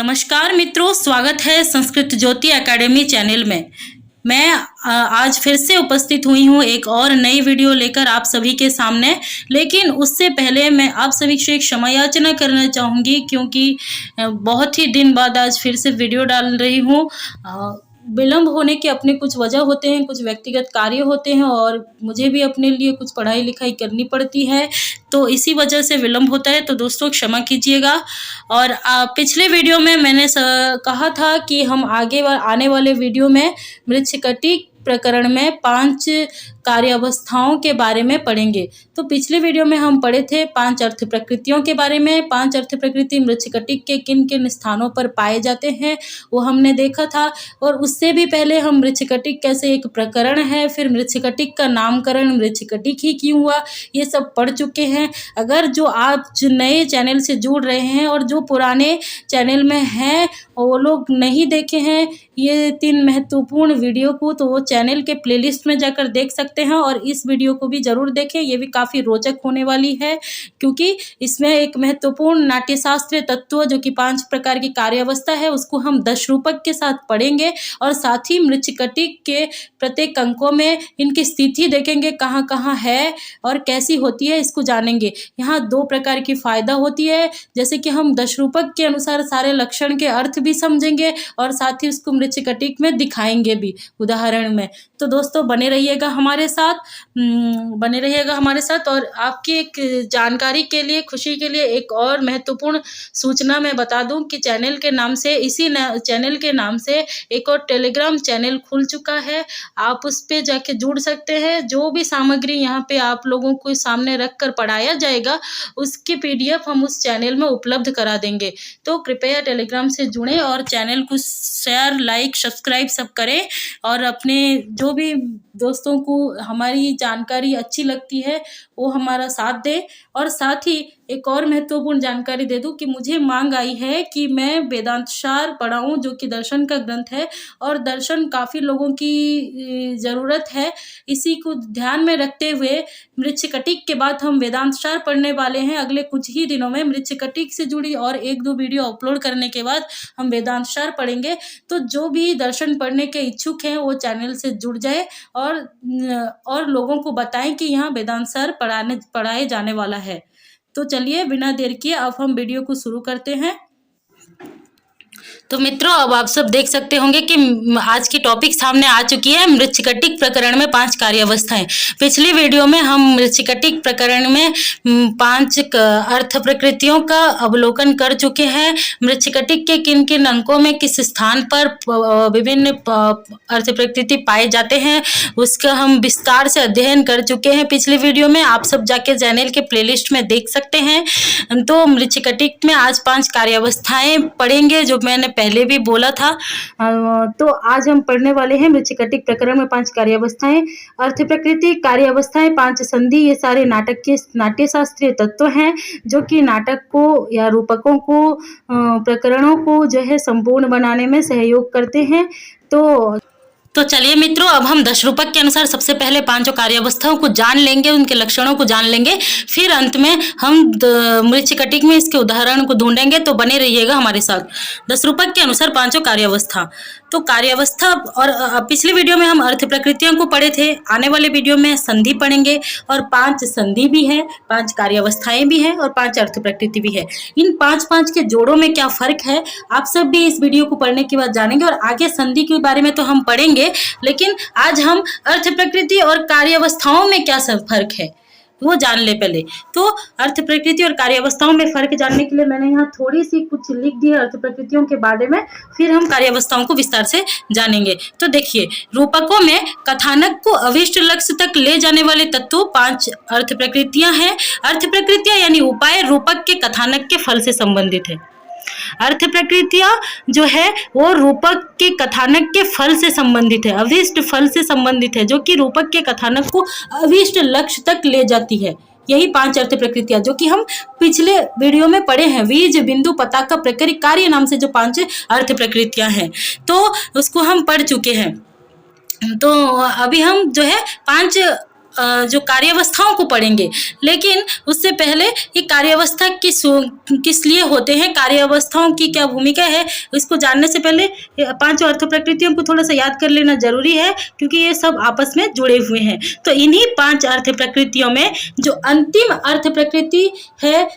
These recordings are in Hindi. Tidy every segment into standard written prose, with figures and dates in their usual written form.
नमस्कार मित्रों, स्वागत है संस्कृत ज्योति एकेडमी चैनल में। मैं आज फिर से उपस्थित हुई हूँ एक और नई वीडियो लेकर आप सभी के सामने। लेकिन उससे पहले मैं आप सभी से एक क्षमा याचना करना चाहूँगी, क्योंकि बहुत ही दिन बाद आज फिर से वीडियो डाल रही हूँ। विलम्ब होने के अपने कुछ वजह होते हैं, कुछ व्यक्तिगत कार्य होते हैं और मुझे भी अपने लिए कुछ पढ़ाई लिखाई करनी पड़ती है, तो इसी वजह से विलम्ब होता है। तो दोस्तों क्षमा कीजिएगा। और पिछले वीडियो में मैंने कहा था कि हम आने वाले वीडियो में मृच्छकटिक प्रकरण में 5 कार्यावस्थाओं के बारे में पढ़ेंगे। तो पिछले वीडियो में हम पढ़े थे 5 अर्थ प्रकृतियों के बारे में। 5 अर्थ प्रकृति मृच्छकटिक के किन किन स्थानों पर पाए जाते हैं वो हमने देखा था। और उससे भी पहले हम मृच्छकटिक कैसे एक प्रकरण है, फिर मृच्छकटिक का नामकरण मृच्छकटिक ही क्यों हुआ, ये सब पढ़ चुके हैं। अगर जो आप नए चैनल से जुड़ रहे हैं और जो पुराने चैनल में हैं वो लोग नहीं देखे हैं ये 3 महत्वपूर्ण वीडियो को, तो वो चैनल के प्लेलिस्ट में जाकर देख सकते हैं। और इस वीडियो को भी ज़रूर देखें, ये भी काफ़ी रोचक होने वाली है, क्योंकि इसमें एक महत्वपूर्ण नाट्यशास्त्रीय तत्व जो कि 5 प्रकार की कार्यावस्था है उसको हम 10 रूपक के साथ पढ़ेंगे। और साथ ही मृच्छकटिक के प्रत्येक अंकों में इनकी स्थिति देखेंगे, कहाँ कहाँ है और कैसी होती है, इसको जानेंगे। यहाँ 2 प्रकार की फ़ायदा होती है, जैसे कि हम 10 रूपक के अनुसार सारे लक्षण के अर्थ भी समझेंगे और साथ ही उसको मृच्छकटिक में दिखाएंगे भी उदाहरण में। तो दोस्तों बने रहिएगा हमारे साथ। और आपकी एक जानकारी के लिए, खुशी के लिए एक और महत्वपूर्ण सूचना मैं बता दूं कि चैनल के नाम से एक और टेलीग्राम चैनल खुल चुका है। आप उस पे जाके जुड़ सकते हैं। जो भी सामग्री यहाँ पे आप लोगों को सामने रख कर पढ़ाया जाएगा उसकी PDF हम उस चैनल में उपलब्ध करा देंगे। तो कृपया टेलीग्राम से जुड़ें और चैनल को शेयर, लाइक, सब्सक्राइब सब करें। और अपने जो भी दोस्तों को हमारी जानकारी अच्छी लगती है वो हमारा साथ दें। और साथ ही एक और महत्वपूर्ण जानकारी दे दूं कि मुझे मांग आई है कि मैं वेदांत सार पढ़ाऊं, जो कि दर्शन का ग्रंथ है और दर्शन काफ़ी लोगों की ज़रूरत है। इसी को ध्यान में रखते हुए मृच्छकटिक के बाद हम वेदांत सार पढ़ने वाले हैं। अगले कुछ ही दिनों में मृच्छकटिक से जुड़ी और 1-2 वीडियो अपलोड करने के बाद हम वेदांत सार पढ़ेंगे। तो जो भी दर्शन पढ़ने के इच्छुक हैं वो चैनल से जुड़ जाए और लोगों को बताएं कि यहाँ वेदांत सार पढ़ाए जाने वाला है। तो चलिए बिना देर किए अब हम वीडियो को शुरू करते हैं। तो मित्रों अब आप सब देख सकते होंगे कि आज की टॉपिक सामने आ चुकी है। मृच्छकटिक प्रकरण में 5 कार्यावस्थाएं। पिछली वीडियो में हम मृच्छकटिक प्रकरण में 5 अर्थ प्रकृतियों का अवलोकन कर चुके हैं। मृच्छकटिक के किन किन अंकों में किस स्थान पर विभिन्न अर्थ प्रकृति पाए जाते हैं उसका हम विस्तार से अध्ययन कर चुके हैं पिछली वीडियो में। आप सब जाके चैनल के प्लेलिस्ट में देख सकते हैं। तो मृच्छकटिक में आज 5 कार्यावस्थाएं पढ़ेंगे, जो मैंने पहले भी बोला था। तो आज हम पढ़ने वाले हैं मृच्छकटिक प्रकरण में 5 कार्यावस्थाएं। अर्थ प्रकृति, कार्यावस्थाएं, 5 संधि, ये सारे नाटक के नाट्यशास्त्रीय तत्व हैं जो कि नाटक को या रूपकों को, प्रकरणों को जो है संपूर्ण बनाने में सहयोग करते हैं। तो चलिए मित्रों अब हम 10 रूपक के अनुसार सबसे पहले 5 कार्यावस्थाओं को जान लेंगे, उनके लक्षणों को जान लेंगे, फिर अंत में हम मृच्छकटिक में इसके उदाहरण को ढूंढेंगे। तो बने रहिएगा हमारे साथ। 10 रूपक के अनुसार 5 कार्यावस्था। तो कार्यावस्था, और पिछले वीडियो में हम अर्थ प्रकृतियों को पढ़े थे। आने वाले वीडियो में संधि पढ़ेंगे और 5 संधि भी है, 5 कार्यावस्थाएं भी हैं और 5 अर्थ प्रकृति भी है। इन 5 के जोड़ों में क्या फर्क है आप सब भी इस वीडियो को पढ़ने के बाद जानेंगे। और आगे संधि के बारे में तो हम पढ़ेंगे, लेकिन आज हम अर्थ प्रकृति और कार्यावस्थाओं में क्या सब फर्क है वो जान ले पहले। तो अर्थ प्रकृति और कार्यावस्थाओं में फर्क जानने के लिए मैंने यहाँ थोड़ी सी कुछ लिख दी है अर्थ प्रकृतियों के बारे में, फिर हम कार्यावस्थाओं को विस्तार से जानेंगे। तो देखिए, रूपकों में कथानक को अभीष्ट लक्ष्य तक ले जाने वाले तत्व 5 अर्थ प्रकृतियां हैं। अर्थ प्रकृतियां यानी उपाय रूपक के कथानक के फल से संबंधित है। अर्थ प्रकृतियां जो है वो रूपक के कथानक के फल से संबंधित है, अभीष्ट फल से संबंधित है, जो कि रूपक के कथानक को अभीष्ट लक्ष्य तक ले जाती है। यही 5 अर्थ प्रकृतियां जो कि हम पिछले वीडियो में पढ़े हैं। बीज, बिंदु, पताका, प्रक्रिया, कार्य नाम से जो 5 अर्थ प्रकृतियां हैं, तो उसको हम पढ़ चुके हैं। तो अभी हम जो है 5 जो कार्यावस्थाओं को पढ़ेंगे। लेकिन उससे पहले ये कार्यावस्था किस लिए होते हैं, कार्यावस्थाओं की क्या भूमिका है, इसको जानने से पहले पांचों अर्थ प्रकृतियों को थोड़ा सा याद कर लेना जरूरी है, क्योंकि ये सब आपस में जुड़े हुए हैं। तो इन्हीं पांच अर्थ प्रकृतियों में जो अंतिम अर्थ प्रकृति है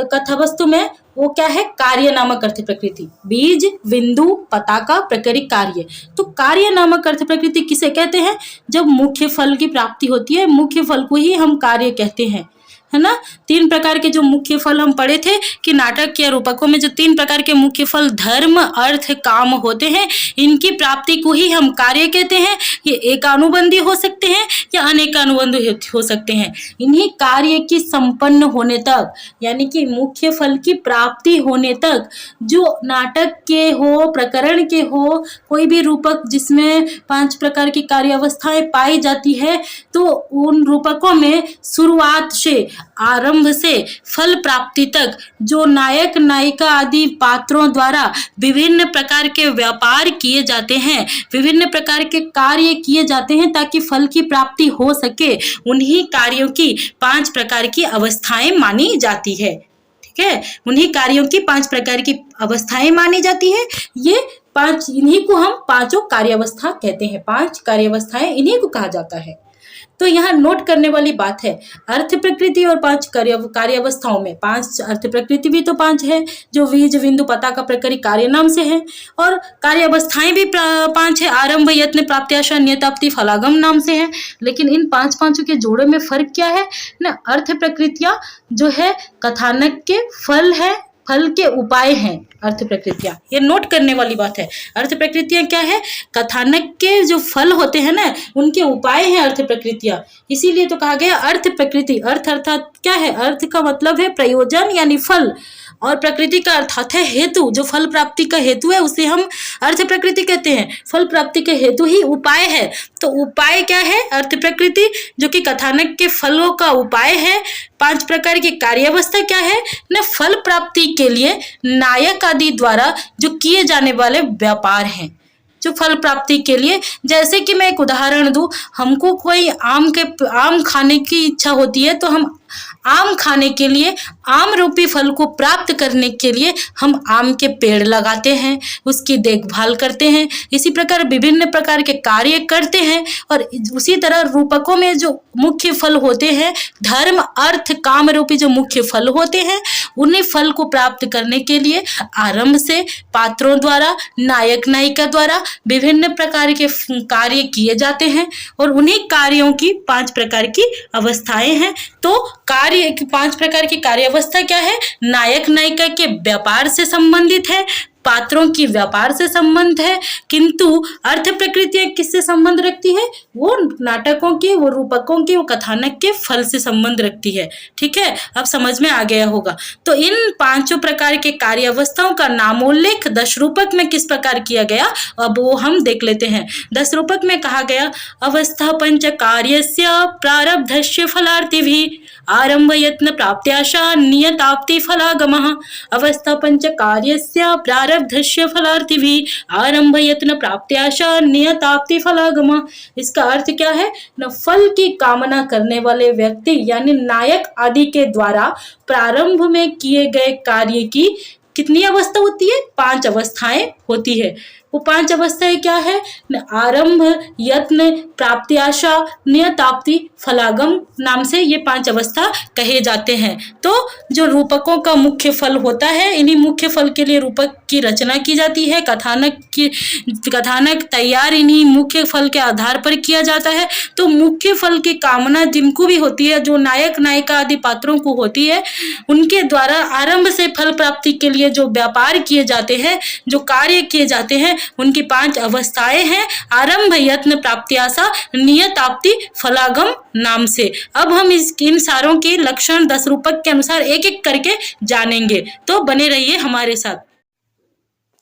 कथावस्तु में, वो क्या है, कार्य नामक अर्थ प्रकृति। बीज, बिंदु, पताका, प्रकरी, कार्य। तो कार्य नामक अर्थ प्रकृति किसे कहते हैं? जब मुख्य फल की प्राप्ति होती है, मुख्य फल को ही हम कार्य कहते हैं, है ना। तीन प्रकार के जो मुख्य फल हम पढ़े थे कि नाटक या रूपकों में जो तीन प्रकार के मुख्य फल धर्म, अर्थ, काम होते हैं, इनकी प्राप्ति को ही हम कार्य कहते हैं। ये एकानुबंधी हो सकते हैं या अनेकानुबंधी हो सकते हैं। इन्हीं कार्य की संपन्न होने तक, यानी कि मुख्य फल की प्राप्ति होने तक, जो नाटक के हो, प्रकरण के हो, कोई भी रूपक जिसमें पांच प्रकार की कार्य अवस्थाएं पाई जाती है, तो उन रूपकों में शुरुआत से, आरंभ से फल प्राप्ति तक जो नायक, नायिका आदि पात्रों द्वारा विभिन्न प्रकार के व्यापार किए जाते हैं, विभिन्न प्रकार के कार्य किए जाते हैं ताकि फल की प्राप्ति हो सके, उन्हीं कार्यों की पांच प्रकार की अवस्थाएं मानी जाती है। ठीक है, उन्हीं कार्यों की पांच प्रकार की अवस्थाएं मानी जाती है। ये पांच, इन्हीं को हम पांचों कार्यावस्था कहते हैं। पांच कार्यावस्थाएं इन्हीं को कहा जाता है। तो यहाँ नोट करने वाली बात है, अर्थ प्रकृति और पांच कार्यावस्थाओं में, पांच अर्थ प्रकृति भी तो पांच है, जो बीज, बिंदु, पताका, प्रकरी, कार्य नाम से है, और कार्यावस्थाएं भी पांच है, आरंभ, यत्न, प्राप्त्याशा, नियताप्ति, फलागम नाम से है। लेकिन इन पांचों के जोड़े में फर्क क्या है ना, अर्थ प्रकृतियां जो है कथानक के फल है, फल के उपाय हैं अर्थ प्रकृतियां। ये नोट करने वाली बात है। अर्थ प्रकृतियां क्या है, कथानक के जो फल होते हैं ना, उनके उपाय हैं अर्थ प्रकृतियां। इसीलिए तो कहा गया अर्थ प्रकृति। अर्थ अर्थात क्या है, अर्थ का मतलब है प्रयोजन यानी फल, और प्रकृति का अर्थात है हेतु, जो फल प्राप्ति का हेतु है उसे हम अर्थ प्रकृति कहते हैं। फल प्राप्ति का हेतु ही उपाय है। तो उपाय क्या है, अर्थ प्रकृति, जो कि कथानक के फलों का उपाय है। पांच प्रकार की कार्यावस्था क्या है न, फल प्राप्ति के लिए नायक आदि द्वारा जो किए जाने वाले व्यापार हैं, जो फल प्राप्ति के लिए। जैसे कि मैं एक उदाहरण दूं, हमको कोई आम खाने की इच्छा होती है, तो हम आम खाने के लिए, आम रूपी फल को प्राप्त करने के लिए हम आम के पेड़ लगाते हैं, उसकी देखभाल करते हैं। इसी प्रकार विभिन्न प्रकार के कार्य करते हैं। और उसी तरह रूपकों में जो मुख्य फल होते हैं, धर्म, अर्थ, काम रूपी जो मुख्य फल होते हैं, उन्हीं फल को प्राप्त करने के लिए आरंभ से पात्रों द्वारा, नायक, नायिका द्वारा विभिन्न प्रकार के कार्य किए जाते हैं। और उन्हीं कार्यों की पांच प्रकार की अवस्थाएं हैं। तो कार्य की पांच प्रकार की कार्यावस्था क्या है, नायक, नायिका के व्यापार से संबंधित है, पात्रों की व्यापार से संबंध है। किंतु अर्थ प्रकृतियां किससे संबंध रखती है, वो नाटकों की, वो रूपकों की, वो कथानक के फल से संबंध रखती है। ठीक है, अब समझ में आ गया होगा। तो इन पांचों प्रकार के कार्यावस्थाओं का नामोल्लेख दश रूपक में किस प्रकार किया गया, अब वो हम देख लेते हैं। दश रूपक में कहा गया, अवस्था पंच कार्यस्य प्रारब्धस्य फलार्थिभिः आरंभ यत्न प्राप्त्याशा नियताप्ति फलागमः। अवस्था पंच कार्यस्य प्रारब्धस्य फलार्थिभिः आरंभ यत्न प्राप्त्याशा नियताप्ति फलागमः। इसका अर्थ क्या है न, फल की कामना करने वाले व्यक्ति यानी नायक आदि के द्वारा प्रारंभ में किए गए कार्य की कितनी अवस्था होती है, पांच अवस्थाएं होती है। वो पांच अवस्थाएं क्या है, आरंभ, यत्न, प्राप्त्याशा, नियताप्ति, फलागम नाम से ये पांच अवस्था कहे जाते हैं। तो जो रूपकों का मुख्य फल होता है, इन्हीं मुख्य फल के लिए रूपक की रचना की जाती है। कथानक तैयार इन्हीं मुख्य फल के आधार पर किया जाता है। तो मुख्य फल की कामना जिनको भी होती है, जो नायक, नायिका आदि पात्रों को होती है, उनके द्वारा आरंभ से फल प्राप्ति के लिए जो व्यापार किए जाते हैं, जो कार्य किए जाते हैं, उनकी पांच अवस्थाएं हैं, आरंभ, यत्न, प्राप्त्याशा, नियताप्ति, फलागम नाम से। अब हम इन सारों के लक्षण दस रूपक के अनुसार एक एक करके जानेंगे, तो बने रहिए हमारे साथ।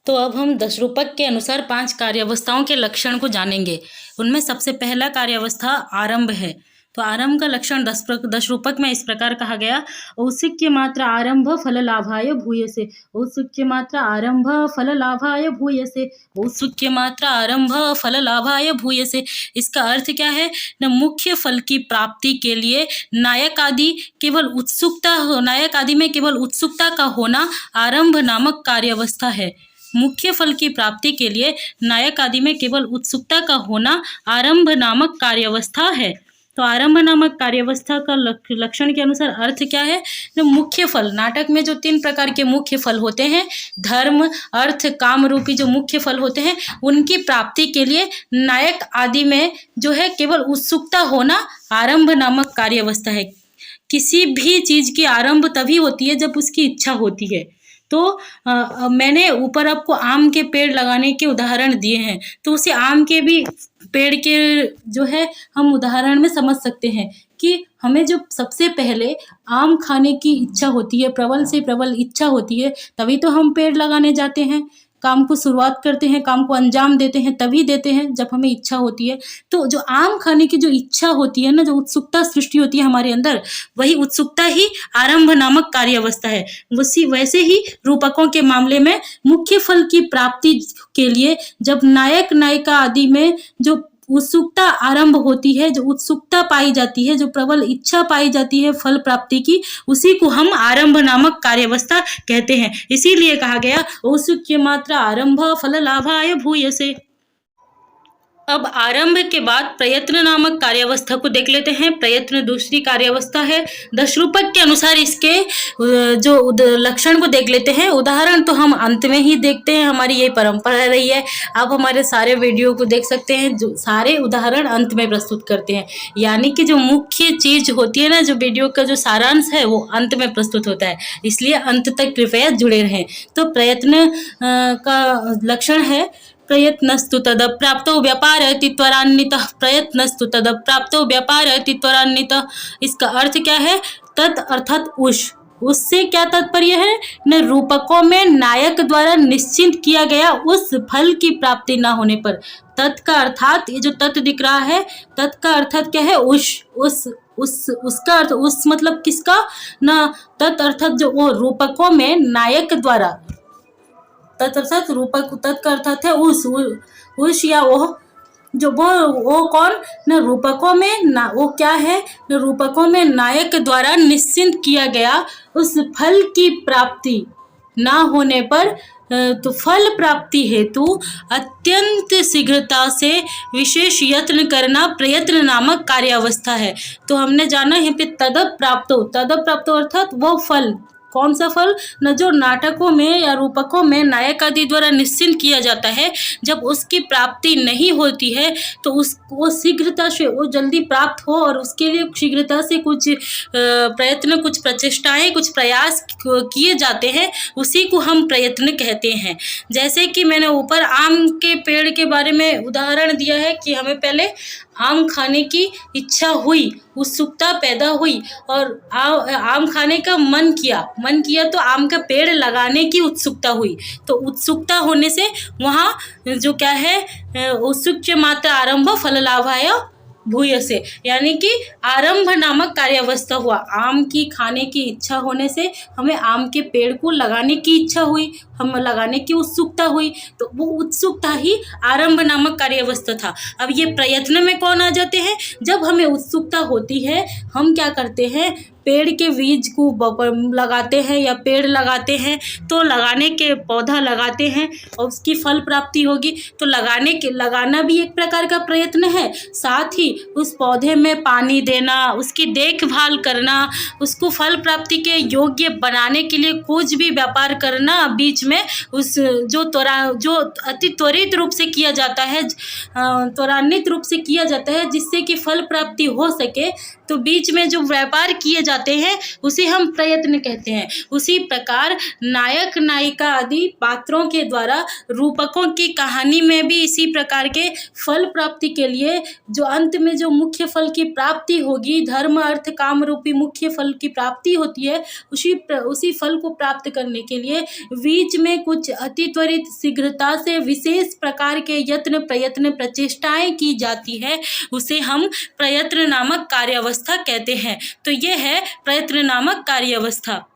तो अब हम दश रूपक के अनुसार पांच कार्यावस्थाओं के लक्षण को जानेंगे। उनमें सबसे पहला कार्यावस्था आरंभ है। तो आरंभ का लक्षण 10 रूपक में इस प्रकार कहा गया। औत्सुक्य मात्रा आरंभ फल लाभाय भूयसे। औत्सुक्य मात्रा आरंभ फल लाभाय भूयसे। औत्सुक्य मात्रा आरंभ फल लाभाय भूयसे। इसका अर्थ क्या है न, मुख्य फल की प्राप्ति के लिए नायक आदि में केवल उत्सुकता का होना आरंभ नामक कार्यावस्था है। मुख्य फल की प्राप्ति के लिए नायक आदि में केवल उत्सुकता का होना आरंभ नामक कार्यावस्था है। तो आरंभ नामक कार्यावस्था का लक्षण के अनुसार अर्थ क्या है, जो मुख्य फल, नाटक में जो 3 प्रकार के मुख्य फल होते हैं, धर्म अर्थ काम रूपी जो मुख्य फल होते हैं, उनकी प्राप्ति के लिए नायक आदि में जो है केवल उत्सुकता होना आरंभ नामक कार्यावस्था है। किसी भी चीज की आरंभ तभी होती है जब उसकी इच्छा होती है। तो मैंने ऊपर आपको आम के पेड़ लगाने के उदाहरण दिए हैं, तो उसे आम के भी पेड़ के जो है हम उदाहरण में समझ सकते हैं कि हमें जो सबसे पहले आम खाने की इच्छा होती है, प्रबल से प्रबल इच्छा होती है, तभी तो हम पेड़ लगाने जाते हैं, काम को शुरुआत करते हैं, काम को अंजाम देते हैं, तभी देते हैं जब हमें इच्छा होती है। तो जो आम खाने की जो इच्छा होती है ना, जो उत्सुकता सृष्टि होती है हमारे अंदर, वही उत्सुकता ही आरंभ नामक कार्यावस्था है। वैसे ही रूपकों के मामले में मुख्य फल की प्राप्ति के लिए जब नायक नायिका आदि में जो उत्सुकता आरंभ होती है, जो उत्सुकता पाई जाती है, जो प्रबल इच्छा पाई जाती है फल प्राप्ति की, उसी को हम आरंभ नामक कार्यावस्था कहते हैं। इसीलिए कहा गया औत्सुक्य मात्रा आरंभ फल लाभाय भूयसे। अब आरंभ के बाद प्रयत्न नामक कार्यावस्था को देख लेते हैं। प्रयत्न दूसरी कार्यावस्था है। 10 रूपक के अनुसार इसके जो लक्षण को देख लेते हैं। उदाहरण तो हम अंत में ही देखते हैं, हमारी ये परंपरा रही है। आप हमारे सारे वीडियो को देख सकते हैं, जो सारे उदाहरण अंत में प्रस्तुत करते हैं, यानी कि जो मुख्य चीज होती है ना, जो वीडियो का जो सारांश है वो अंत में प्रस्तुत होता है, इसलिए अंत तक कृपया जुड़े रहें। तो प्रयत्न का लक्षण है प्रयत्नस्तु तदप्राप्तो व्यापारयति त्वरान्वितः। प्रयत्नस्तु तदप्राप्तो व्यापारयति त्वरान्वितः। इसका अर्थ क्या है, तत् अर्थात उससे क्या तात्पर्य है न, रूपकों में नायक द्वारा निश्चित किया गया उस फल की प्राप्ति ना होने पर। तत् का अर्थात, ये जो तत् दिख रहा है, तत् का अर्थात क्या है, उसका अर्थ उस मतलब किसका न, तत् अर्थात जो वो रूपकों में नायक द्वारा, तत् रूपक, तत् का अर्थात है उस या वो, जो वो कौन न, रूपकों में ना, वो क्या है न, रूपकों में नायक द्वारा निश्चित किया गया उस फल की प्राप्ति ना होने पर, तो फल प्राप्ति हेतु अत्यंत शीघ्रता से विशेष यत्न करना प्रयत्न नामक कार्यावस्था है। तो हमने जाना यहाँ पे तदप्राप्तो अर्थात वो फल, कौन सा फल न, जो नाटकों में या रूपकों में नायक आदि द्वारा निश्चित किया जाता है, जब उसकी प्राप्ति नहीं होती है तो वो शीघ्रता से वो जल्दी प्राप्त हो, और उसके लिए शीघ्रता से कुछ प्रयत्न, कुछ प्रचेष्टाएं, कुछ प्रयास किए जाते हैं, उसी को हम प्रयत्न कहते हैं। जैसे कि मैंने ऊपर आम के पेड़ के बारे में उदाहरण दिया है कि हमें पहले आम खाने की इच्छा हुई, उत्सुकता पैदा हुई और आम खाने का मन किया तो आम का पेड़ लगाने की उत्सुकता हुई। तो उत्सुकता होने से वहाँ जो क्या है, उत्सुक्य मात्रा आरंभ फल लाभाय भूयसे, यानी कि आरंभ नामक कार्यावस्था हुआ। आम की खाने की इच्छा होने से हमें आम के पेड़ को लगाने की इच्छा हुई, हम लगाने की उत्सुकता हुई, तो वो उत्सुकता ही आरंभ नामक कार्यावस्था था। अब ये प्रयत्न में कौन आ जाते हैं, जब हमें उत्सुकता होती है, हम क्या करते हैं, पेड़ के बीज को लगाते हैं या पेड़ लगाते हैं, तो लगाने के पौधा लगाते हैं और उसकी फल प्राप्ति होगी। तो लगाना भी एक प्रकार का प्रयत्न है, साथ ही उस पौधे में पानी देना, उसकी देखभाल करना, उसको फल प्राप्ति के योग्य बनाने के लिए कुछ भी व्यापार करना, बीच में उस जो अति त्वरित रूप से किया जाता है, त्वरान्वित रूप से किया जाता है, जिससे कि फल प्राप्ति हो सके। तो बीच में जो व्यापार किए जाते हैं उसे हम प्रयत्न कहते हैं। उसी प्रकार नायक नायिका आदि पात्रों के द्वारा रूपकों की कहानी में भी इसी प्रकार के फल प्राप्ति के लिए जो अंत में जो मुख्य फल की प्राप्ति होगी, धर्म अर्थ काम रूपी मुख्य फल की प्राप्ति होती है, उसी फल को प्राप्त करने के लिए बीच में कुछ अति त्वरित शीघ्रता से विशेष प्रकार के यत्न प्रयत्न प्रचेष्टाएं की जाती है, उसे हम प्रयत्न नामक कार्यावस्था कहते हैं। तो ये है प्रयत्न नामक कार्यावस्था।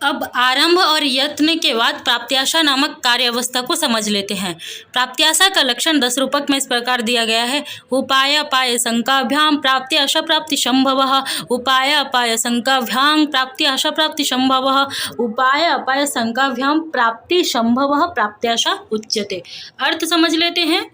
अब आरंभ और यत्न के बाद प्राप्त्याशा नामक कार्यावस्था को समझ लेते हैं। प्राप्त्याशा का लक्षण 10 रूपक में इस प्रकार दिया गया है। उपाय अपाय शंकाभ्याम प्राप्त्याशा प्राप्ति संभवः। उपाय अपाय शंकाभ्याम प्राप्त्याशा प्राप्ति संभवः। उपाय अपाय शंकाभ्याम प्राप्ति संभवः प्राप्त्याशा उच्यते। अर्थ समझ लेते हैं।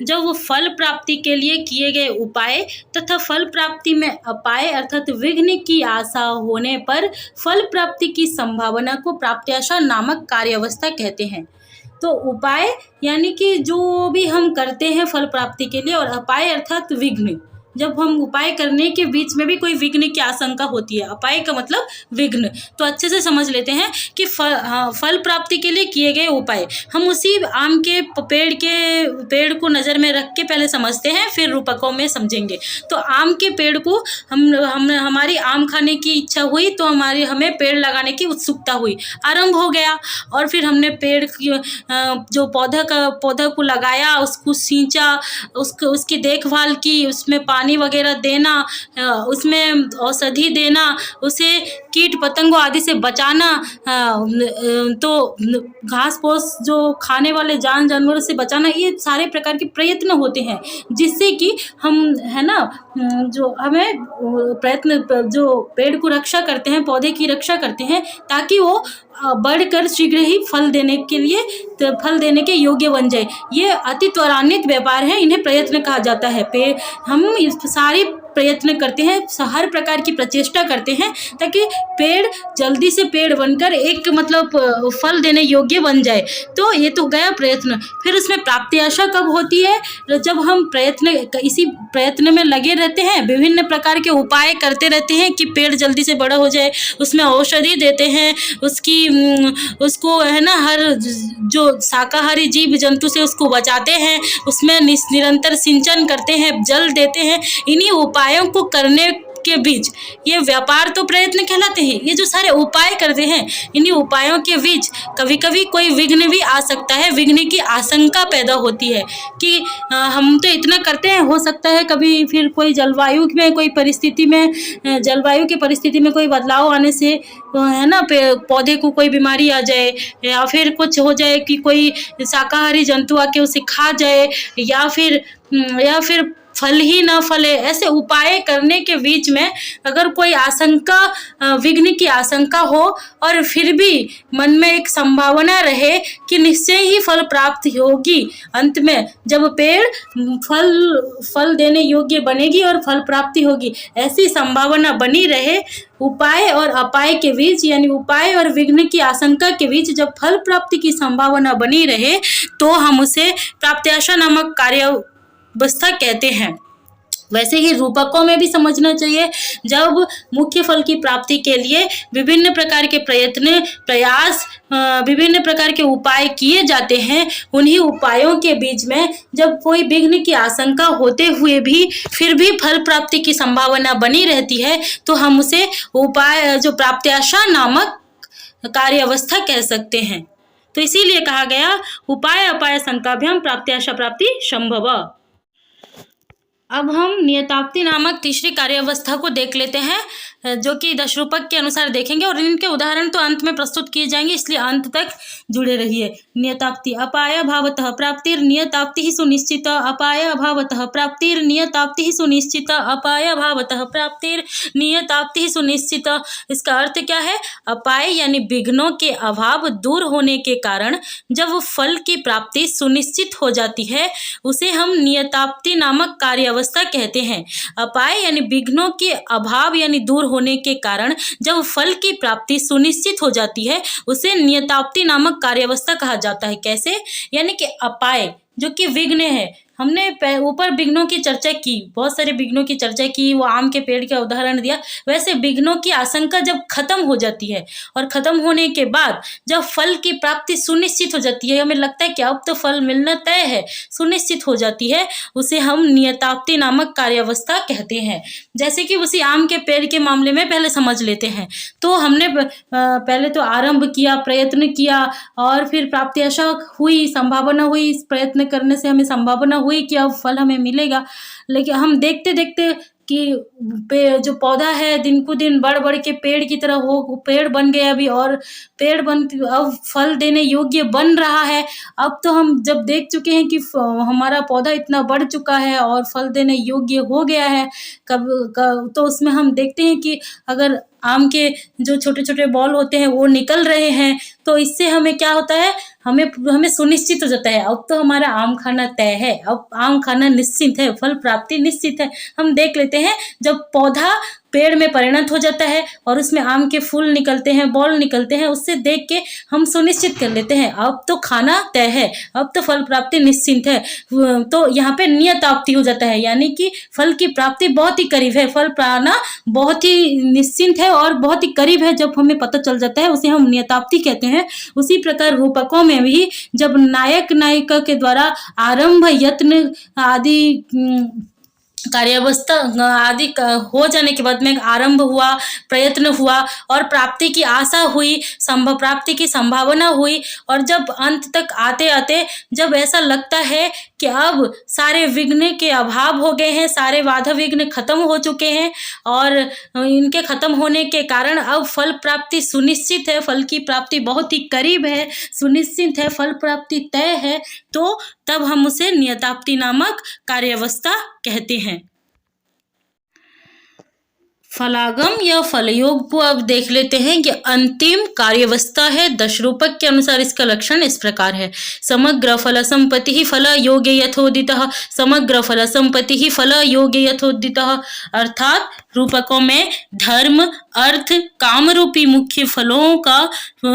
जब वो फल प्राप्ति के लिए किए गए उपाय तथा फल प्राप्ति में अपाय अर्थात विघ्न की आशा होने पर फल प्राप्ति की संभावना को प्राप्त्याशा नामक कार्यावस्था कहते हैं। तो उपाय यानी कि जो भी हम करते हैं फल प्राप्ति के लिए, और अपाय अर्थात विघ्न, जब हम उपाय करने के बीच में भी कोई विघ्न की आशंका होती है, अपाय का मतलब विघ्न। तो अच्छे से समझ लेते हैं कि फल प्राप्ति के लिए किए गए उपाय हम उसी आम के पेड़ को नज़र में रख के पहले समझते हैं, फिर रूपकों में समझेंगे। तो आम के पेड़ को हमारी आम खाने की इच्छा हुई, तो हमें पेड़ लगाने की उत्सुकता हुई, आरंभ हो गया, और फिर हमने पेड़ जो पौधा को लगाया, उसको सींचा, उसकी देखभाल की, उसमें पानी वगैरह देना, उसमें औषधि देना, उसे कीट पतंगों आदि से बचाना, तो घास फूस जो खाने वाले जानवरों से बचाना, ये सारे प्रकार के प्रयत्न होते हैं जिससे कि हम है ना जो हमें प्रयत्न जो पेड़ को रक्षा करते हैं, पौधे की रक्षा करते हैं, ताकि वो बढ़कर शीघ्र ही फल देने के योग्य बन जाए। ये अति त्वरान्वित व्यापार है, इन्हें प्रयत्न कहा जाता है। हम सारी प्रयत्न करते हैं, हर प्रकार की प्रचेष्टा करते हैं ताकि पेड़ जल्दी से पेड़ बनकर एक मतलब फल देने योग्य बन जाए। तो ये तो गया प्रयत्न। फिर उसमें प्राप्ति आशा कब होती है? जब हम इसी प्रयत्न में लगे रहते हैं, विभिन्न प्रकार के उपाय करते रहते हैं कि पेड़ जल्दी से बड़ा हो जाए, उसमें औषधि देते हैं, उसको है ना हर जो शाकाहारी जीव जंतु से उसको बचाते हैं, उसमें निरंतर सिंचन करते हैं, जल देते हैं। इन्हीं उपायों को करने के बीच ये व्यापार तो प्रयत्न कहलाते हैं। ये जो सारे उपाय करते हैं, इन्हीं उपायों के बीच कभी कभी कोई विघ्न भी आ सकता है, विघ्न की आशंका पैदा होती है कि हम तो इतना करते हैं, हो सकता है कभी फिर कोई जलवायु की परिस्थिति में कोई बदलाव आने से है ना पौधे को कोई बीमारी आ जाए, या फिर कुछ हो जाए कि कोई शाकाहारी जंतु आके उसे खा जाए, या फिर फल ही ना फले। ऐसे उपाय करने के बीच में अगर कोई विघ्न की आशंका हो और फिर भी मन में एक संभावना रहे कि निश्चय ही फल प्राप्त होगी, अंत में जब पेड़ फल देने योग्य बनेगी और फल प्राप्ति होगी, ऐसी संभावना बनी रहे, उपाय और अपाय के बीच यानी उपाय और विघ्न की आशंका के बीच जब फल प्राप्ति की संभावना बनी रहे, तो हम उसे प्राप्त्याशा नामक कार्यावस्था कहते हैं। वैसे ही रूपकों में भी समझना चाहिए। जब मुख्य फल की प्राप्ति के लिए विभिन्न प्रकार के प्रयास विभिन्न प्रकार के उपाय किए जाते हैं, उन्हीं उपायों के बीच में जब कोई विघ्न की आशंका होते हुए भी फिर भी फल प्राप्ति की संभावना बनी रहती है, तो हम उसे उपाय जो प्राप्त्याशा नामक कार्यावस्था कह सकते हैं। तो इसीलिए कहा गया उपाय अपाय शंकाभ्याम प्राप्त्याशा प्राप्ति संभव। अब हम नियताप्ति नामक तीसरी कार्यावस्था को देख लेते हैं, जो कि 10 रूपक के अनुसार देखेंगे, और इनके उदाहरण तो अंत में प्रस्तुत किए जाएंगे, इसलिए अंत तक जुड़े रहिए। नियताप्ति अपाय भावतः प्राप्तिर नियताप्ति ही सुनिश्चित अपाय भावतः प्राप्तिर नियताप्ति ही सुनिश्चित अपाय भावतः प्राप्तिर नियताप्ति ही सुनिश्चित। इसका अर्थ क्या है? अपाय यानी विघ्नों के अभाव दूर होने के कारण जब फल की प्राप्ति सुनिश्चित हो जाती है, उसे हम नियताप्ति नामक कार्यावस्था कहते हैं। अपाय यानी विघ्नों के अभाव यानी दूर होने के कारण जब फल की प्राप्ति सुनिश्चित हो जाती है, उसे नियताप्ति नामक कार्यावस्था कहा जाता है। कैसे? यानी कि अपाय जो कि विघ्न है। हमने ऊपर विघ्नों की चर्चा की, बहुत सारे विघ्नों की चर्चा की, वो आम के पेड़ का उदाहरण दिया। वैसे विघ्नों की आशंका जब खत्म हो जाती है और खत्म होने के बाद जब फल की प्राप्ति सुनिश्चित हो जाती है, हमें लगता है कि अब तो फल मिलना तय है, सुनिश्चित हो जाती है, उसे हम नियताप्ति नामक कार्यावस्था कहते हैं। जैसे कि उसी आम के पेड़ के मामले में पहले समझ लेते हैं। तो हमने पहले तो आरंभ किया, प्रयत्न किया और फिर प्राप्ति आशा हुई, संभावना हुई, इस प्रयत्न करने से हमें संभावना हुई कि अब फल हमें मिलेगा। लेकिन हम देखते देखते कि जो पौधा है दिन को दिन बढ़ बढ़ के पेड़ की तरह हो, पेड़ बन गया अभी, और पेड़ बन अब फल देने योग्य बन रहा है। अब तो हम जब देख चुके हैं कि हमारा पौधा इतना बढ़ चुका है और फल देने योग्य हो गया है, कब तो उसमें हम देखते हैं कि अगर आम के जो छोटे छोटे बॉल होते हैं वो निकल रहे हैं, तो इससे हमें क्या होता है, हमें सुनिश्चित हो जाता है अब तो हमारा आम खाना तय है, अब आम खाना निश्चित है, फल प्राप्ति निश्चित है। हम देख लेते हैं जब पौधा पेड़ में परिणत हो जाता है और उसमें आम के फूल निकलते हैं, बॉल निकलते हैं, उससे देख के हम सुनिश्चित कर लेते हैं अब तो खाना तय है, अब तो फल प्राप्ति निश्चित है। तो यहाँ पे नियताप्ति हो जाता है, यानी कि फल की प्राप्ति बहुत ही करीब है, फल पाना बहुत ही निश्चिंत है और बहुत ही करीब है। जब हमें पता चल जाता है उसे हम नियताप्ति कहते हैं। उसी प्रकार रूपकों में भी जब नायक नायिका के द्वारा आरंभ, यत्न आदि कार्यावस्था आदि हो जाने के बाद में आरंभ हुआ, प्रयत्न हुआ और प्राप्ति की आशा हुई, प्राप्ति की संभावना हुई, और जब अंत तक आते आते जब ऐसा लगता है कि अब सारे विघ्न के अभाव हो गए हैं, सारे बाधा विघ्न खत्म हो चुके हैं और इनके खत्म होने के कारण अब फल प्राप्ति सुनिश्चित है, फल की प्राप्ति बहुत ही करीब है, सुनिश्चित है, फल प्राप्ति तय है, तो तब हम उसे नियताप्ति नामक कार्यावस्था कहते हैं। फलागम या फलयोग को अब देख लेते हैं कि अंतिम कार्यवस्था है। दश रूपक के अनुसार इसका लक्षण इस प्रकार है। समग्र फल संपत्ति ही फल योगे यथोदितः, समग्र फल संपत्ति ही फल योगे यथोदितः, अर्थात रूपकों में धर्म, अर्थ, काम रूपी मुख्य फलों का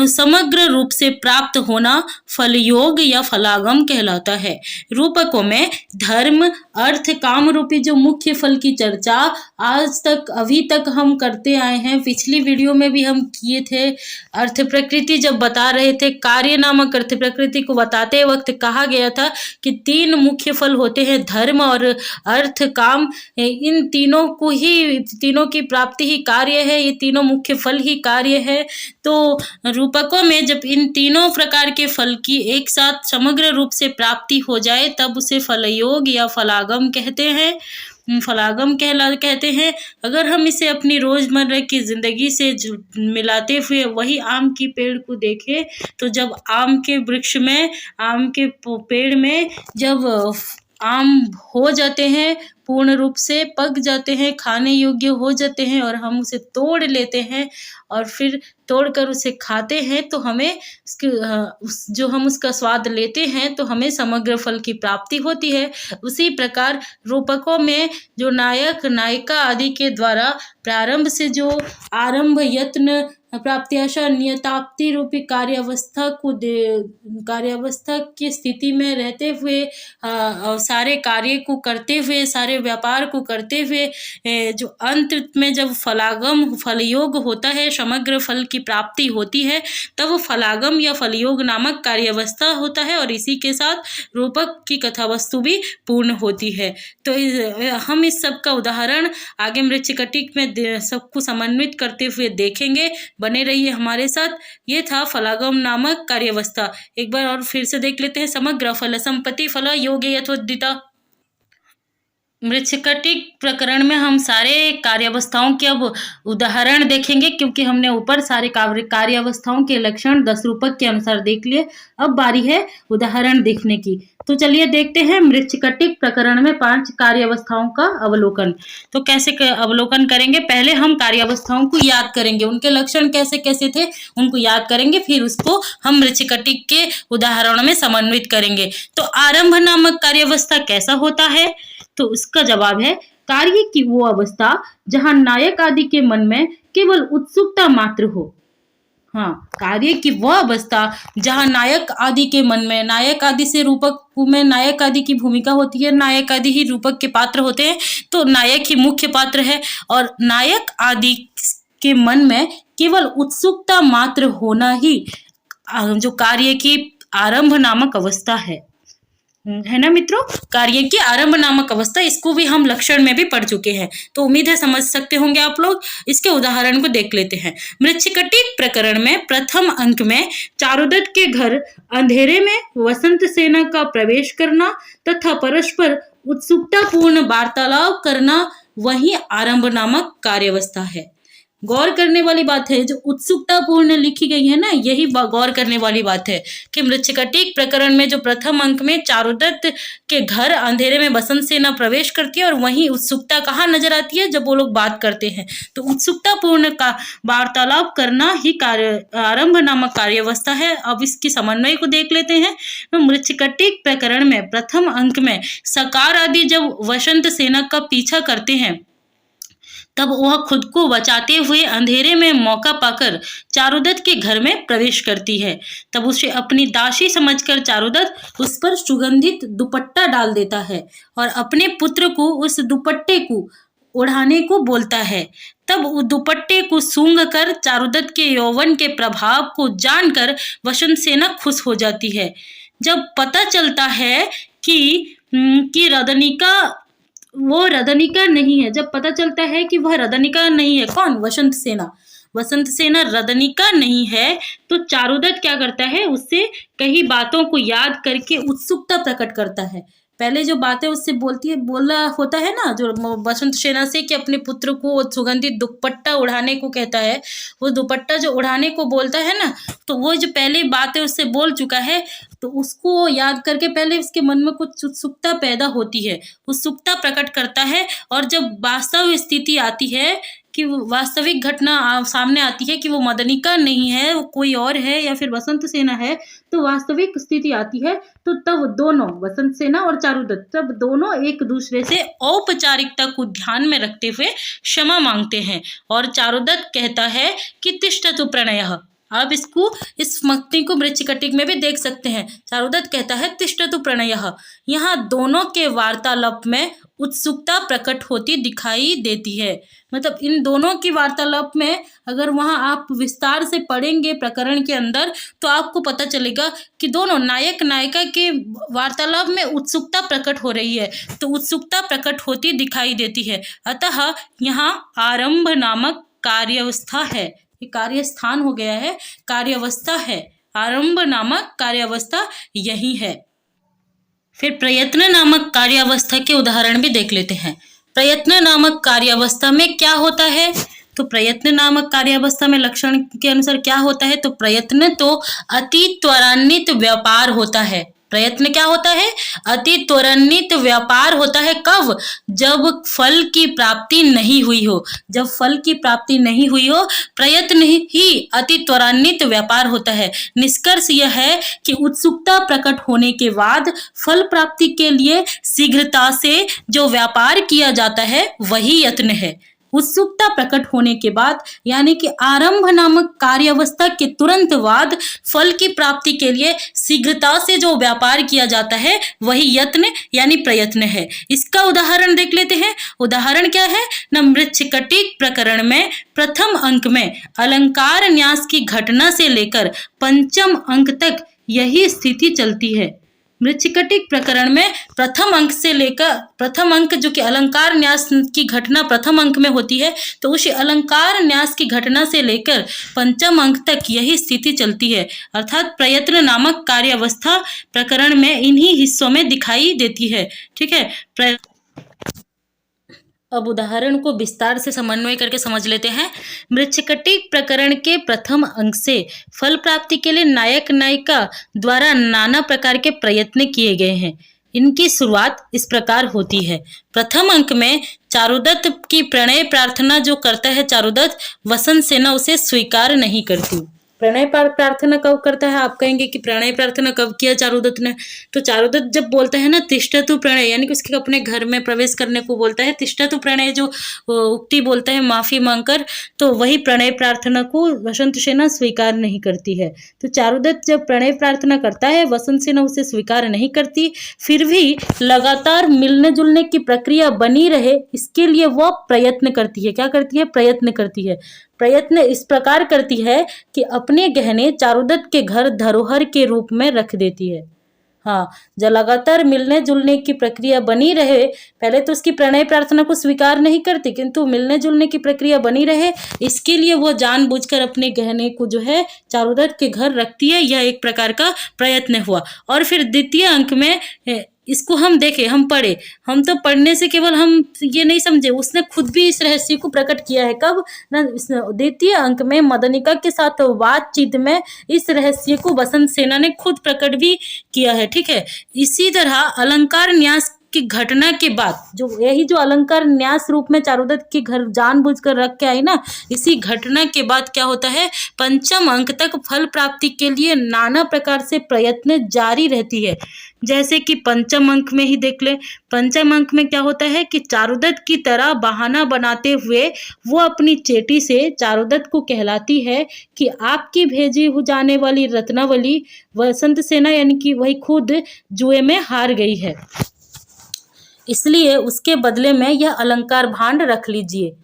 समग्र रूप से प्राप्त होना फल योग या फलागम कहलाता है। रूपकों में धर्म, अर्थ, काम रूपी जो मुख्य फल की चर्चा आज तक अभी तक हम करते आए हैं, पिछली वीडियो में भी हम किए थे। अर्थ प्रकृति जब बता रहे थे, कार्य नामक अर्थ प्रकृति को बताते वक्त कहा गया था कि तीन मुख्य फल होते हैं, धर्म और अर्थ, काम। इन तीनों को ही, तीनों की प्राप्ति ही कार्य है, ये तीनों मुख्य फल ही कार्य है। तो रूपकों में जब इन तीनों प्रकार के फल की एक साथ समग्र रूप से प्राप्ति हो जाए तब उसे फलयोग या फलागम कहते हैं, फलागम कहते हैं। अगर हम इसे अपनी रोजमर्रा की जिंदगी से मिलाते हुए वही आम की पेड़ को देखें, तो जब आम के वृक्ष में, आम के पेड़ में जब आम हो जाते हैं, पूर्ण रूप से पक जाते हैं, खाने योग्य हो जाते हैं और हम उसे तोड़ लेते हैं और फिर तोड़कर उसे खाते हैं, तो हमें जो हम उसका स्वाद लेते हैं तो हमें समग्र फल की प्राप्ति होती है। उसी प्रकार रूपकों में जो नायक नायिका आदि के द्वारा प्रारंभ से जो आरंभ, यत्न, प्राप्ति आशा, नियताप्ति रूपी कार्यावस्था की स्थिति में रहते हुए, सारे कार्य को करते हुए, सारे व्यापार को करते हुए, जो अंत में जब फलागम, फलयोग होता है, समग्र फल की प्राप्ति होती है, तब फलागम या फलयोग नामक कार्यावस्था होता है और इसी के साथ रूपक की कथा वस्तु भी पूर्ण होती है। तो हम इस सब का उदाहरण आगे मृच्छकटिक में सबको समन्वित करते हुए देखेंगे। बने रहिए हमारे साथ। ये था फलागम नामक कार्यावस्था। एक बार और फिर से देख लेते हैं। समग्र फल संपत्ति फल योगे यथोदिता। मृच्छकटिक प्रकरण में हम सारे कार्यावस्थाओं के अब उदाहरण देखेंगे, क्योंकि हमने ऊपर सारे कार्यावस्थाओं के लक्षण 10 रूपक के अनुसार देख लिए। अब बारी है उदाहरण देखने की। तो चलिए देखते हैं मृच्छकटिक प्रकरण में 5 कार्यावस्थाओं का अवलोकन। तो कैसे अवलोकन करेंगे? पहले हम कार्यावस्थाओं को याद करेंगे, उनके लक्षण कैसे कैसे थे उनको याद करेंगे, फिर उसको हम मृच्छकटिक के उदाहरणों में समन्वित करेंगे। तो आरंभ नामक कार्यावस्था कैसा होता है? तो उसका जवाब है, कार्य की वो अवस्था जहां नायक आदि के मन में केवल उत्सुकता मात्र हो। हाँ, कार्य की वह अवस्था जहाँ नायक आदि के मन में, नायक आदि से रूपक में नायक आदि की भूमिका होती है, नायक आदि ही रूपक के पात्र होते हैं, तो नायक ही मुख्य पात्र है और नायक आदि के मन में केवल उत्सुकता मात्र होना ही जो कार्य की आरंभ नामक अवस्था है ना मित्रों। कार्य की आरंभ नामक अवस्था, इसको भी हम लक्षण में भी पढ़ चुके हैं, तो उम्मीद है समझ सकते होंगे आप लोग। इसके उदाहरण को देख लेते हैं। मृच्छकटिक प्रकरण में प्रथम अंक में चारुदत्त के घर अंधेरे में वसंत सेना का प्रवेश करना तथा परस्पर उत्सुकतापूर्ण वार्तालाप करना वही आरंभ नामक कार्यावस्था है। गौर करने वाली बात है, जो उत्सुकतापूर्ण लिखी गई है ना, यही गौर करने वाली बात है कि मृच्छकटिक प्रकरण में जो प्रथम अंक में चारुदत्त के घर अंधेरे में बसंत सेना प्रवेश करती है और वहीं उत्सुकता कहाँ नजर आती है, जब वो लोग बात करते हैं। तो उत्सुकतापूर्ण का वार्तालाप करना ही कार्य आरंभ नामक कार्यावस्था है। अब इसकी समन्वय को देख लेते हैं। तो मृच्छकटिक प्रकरण में प्रथम अंक में सकार आदि जब वसंत सेना का पीछा करते हैं, तब वह खुद को बचाते हुए अंधेरे में मौका पाकर चारुदत्त के घर में प्रवेश करती है। तब उसे अपनी दासी समझकर चारुदत्त उस पर सुगंधित दुपट्टा डाल देता है और अपने पुत्र को उस दुपट्टे को ओढ़ाने को बोलता है। तब उस दुपट्टे को सूंघ कर चारुदत्त के यौवन के प्रभाव को जानकर वसंत सेना खुश हो जाती है। जब पता चलता है कि रदनिका वो रदनिका नहीं है, जब पता चलता है कि वह रदनिका नहीं है, कौन? वसंत सेना। वसंत सेना रदनिका नहीं है, तो चारुदत्त क्या करता है, उससे कई बातों को याद करके उत्सुकता प्रकट करता है। पहले जो बातें उससे बोला होता है ना, जो वसंत सेना से कि अपने पुत्र को सुगंधित दुपट्टा उड़ाने को कहता है, वो दुपट्टा जो उड़ाने को बोलता है ना, तो वो जो पहले बातें उससे बोल चुका है, तो उसको याद करके पहले उसके मन में कुछ उत्सुकता पैदा होती है, उत्सुकता प्रकट करता है। और जब वास्तव स्थिति आती है कि वास्तविक घटना सामने आती है कि वो मदनिका नहीं है, वो कोई और है या फिर वसंत सेना है, तो वास्तविक स्थिति आती है, तो तब दोनों वसंत सेना और चारुदत्त तब दोनों एक दूसरे से औपचारिकता को ध्यान में रखते हुए क्षमा मांगते हैं और चारुदत्त कहता है कि तिष्ठतु प्रणयः। आप इस पंक्ति को मृच्छकटिक में भी देख सकते हैं। चारुदत्त कहता है तिष्ठतु प्रणयः। यहाँ दोनों के वार्तालाप में उत्सुकता प्रकट होती दिखाई देती है। मतलब इन दोनों की वार्तालाप में अगर वहाँ आप विस्तार से पढ़ेंगे प्रकरण के अंदर, तो आपको पता चलेगा कि दोनों नायक नायिका के वार्तालाप में उत्सुकता प्रकट हो रही है, तो उत्सुकता प्रकट होती दिखाई देती है। अतः यहाँ आरंभ नामक कार्यावस्था है, ये कार्य स्थान हो गया है, कार्यावस्था है, आरंभ नामक कार्यावस्था यही है। फिर प्रयत्न नामक कार्यावस्था के उदाहरण भी देख लेते हैं। प्रयत्न नामक कार्यावस्था में क्या होता है? तो प्रयत्न नामक कार्यावस्था में लक्षण के अनुसार क्या होता है? तो प्रयत्न तो अति त्वरान्वित व्यापार होता है। प्रयत्न क्या होता है? अति त्वरान्वित व्यापार होता है। कब? जब फल की प्राप्ति नहीं हुई हो। जब फल की प्राप्ति नहीं हुई हो, प्रयत्न ही अति त्वरान्वित व्यापार होता है। निष्कर्ष यह है कि उत्सुकता प्रकट होने के बाद फल प्राप्ति के लिए शीघ्रता से जो व्यापार किया जाता है वही यत्न है। उत्सुकता प्रकट होने के बाद यानी कि आरंभ नामक कार्यावस्था के तुरंत बाद फल की प्राप्ति के लिए शीघ्रता से जो व्यापार किया जाता है वही यत्न यानी प्रयत्न है। इसका उदाहरण देख लेते हैं। उदाहरण क्या है? मृच्छकटिक प्रकरण में प्रथम अंक में अलंकार न्यास की घटना से लेकर पंचम अंक तक यही स्थिति चलती है। मृच्छकटिक प्रकरण में प्रथम अंक जो कि अलंकार न्यास की घटना प्रथम अंक में होती है, तो उस अलंकार न्यास की घटना से लेकर पंचम अंक तक यही स्थिति चलती है। अर्थात प्रयत्न नामक कार्यावस्था प्रकरण में इन्हीं हिस्सों में दिखाई देती है। ठीक है, अब उदाहरण को विस्तार से समन्वय करके समझ लेते हैं। मृच्छकटिक प्रकरण के प्रथम अंक से फल प्राप्ति के लिए नायक नायिका द्वारा नाना प्रकार के प्रयत्न किए गए हैं। इनकी शुरुआत इस प्रकार होती है। प्रथम अंक में चारुदत्त की प्रणय प्रार्थना जो करता है चारुदत्त, वसंत सेना उसे स्वीकार नहीं करती। प्रणय प्रार्थना कब करता है? आप कहेंगे कि प्रणय प्रार्थना कब किया चारुदत्त ने? तो चारुदत्त जब बोलता है ना तिष्ठतु प्रणय, यानी कि उसके अपने घर में प्रवेश करने को बोलता है, तिष्ठतु प्रणय जो उक्ति बोलता है माफी मांगकर, तो वही प्रणय प्रार्थना को वसंत सेना स्वीकार नहीं करती है। तो चारुदत्त जब प्रणय प्रार्थना करता है, वसंत सेना उसे स्वीकार नहीं करती, फिर भी लगातार मिलने जुलने की प्रक्रिया बनी रहे इसके लिए वह प्रयत्न करती है। क्या करती है? प्रयत्न करती है। प्रयत्न इस प्रकार करती है कि अपने गहने चारुदत्त के घर धरोहर के रूप में रख देती है। हाँ, जब लगातार मिलने जुलने की प्रक्रिया बनी रहे, पहले तो उसकी प्रणय प्रार्थना को स्वीकार नहीं करती, किंतु मिलने जुलने की प्रक्रिया बनी रहे इसके लिए वो जानबूझकर अपने गहने को जो है चारुदत्त के घर रखती है। यह एक प्रकार का प्रयत्न हुआ। और फिर द्वितीय अंक में इसको हम देखें, हम पढ़े, हम तो पढ़ने से केवल हम ये नहीं समझे, उसने खुद भी इस रहस्य को प्रकट किया है। कब? ना, द्वितीय अंक में मदनिका के साथ बातचीत में इस रहस्य को वसंत सेना ने खुद प्रकट भी किया है। ठीक है, इसी तरह अलंकार न्यास की घटना के बाद जो अलंकार न्यास रूप में चारुदत्त के घर जानबूझकर रख के आई ना, इसी घटना के बाद क्या होता है, पंचम अंक तक फल प्राप्ति के लिए नाना प्रकार से प्रयत्न जारी रहती है। जैसे कि पंचम अंक में ही देख ले, पंचम अंक में क्या होता है कि चारुदत्त की तरह बहाना बनाते हुए वो अपनी चेटी से चारुदत्त को कहलाती है कि आपकी भेजी हो जाने वाली रत्नावली वसंत सेना यानी कि वही खुद जुए में हार गई है, इसलिए उसके बदले में यह अलंकार भांड रख लीजिए।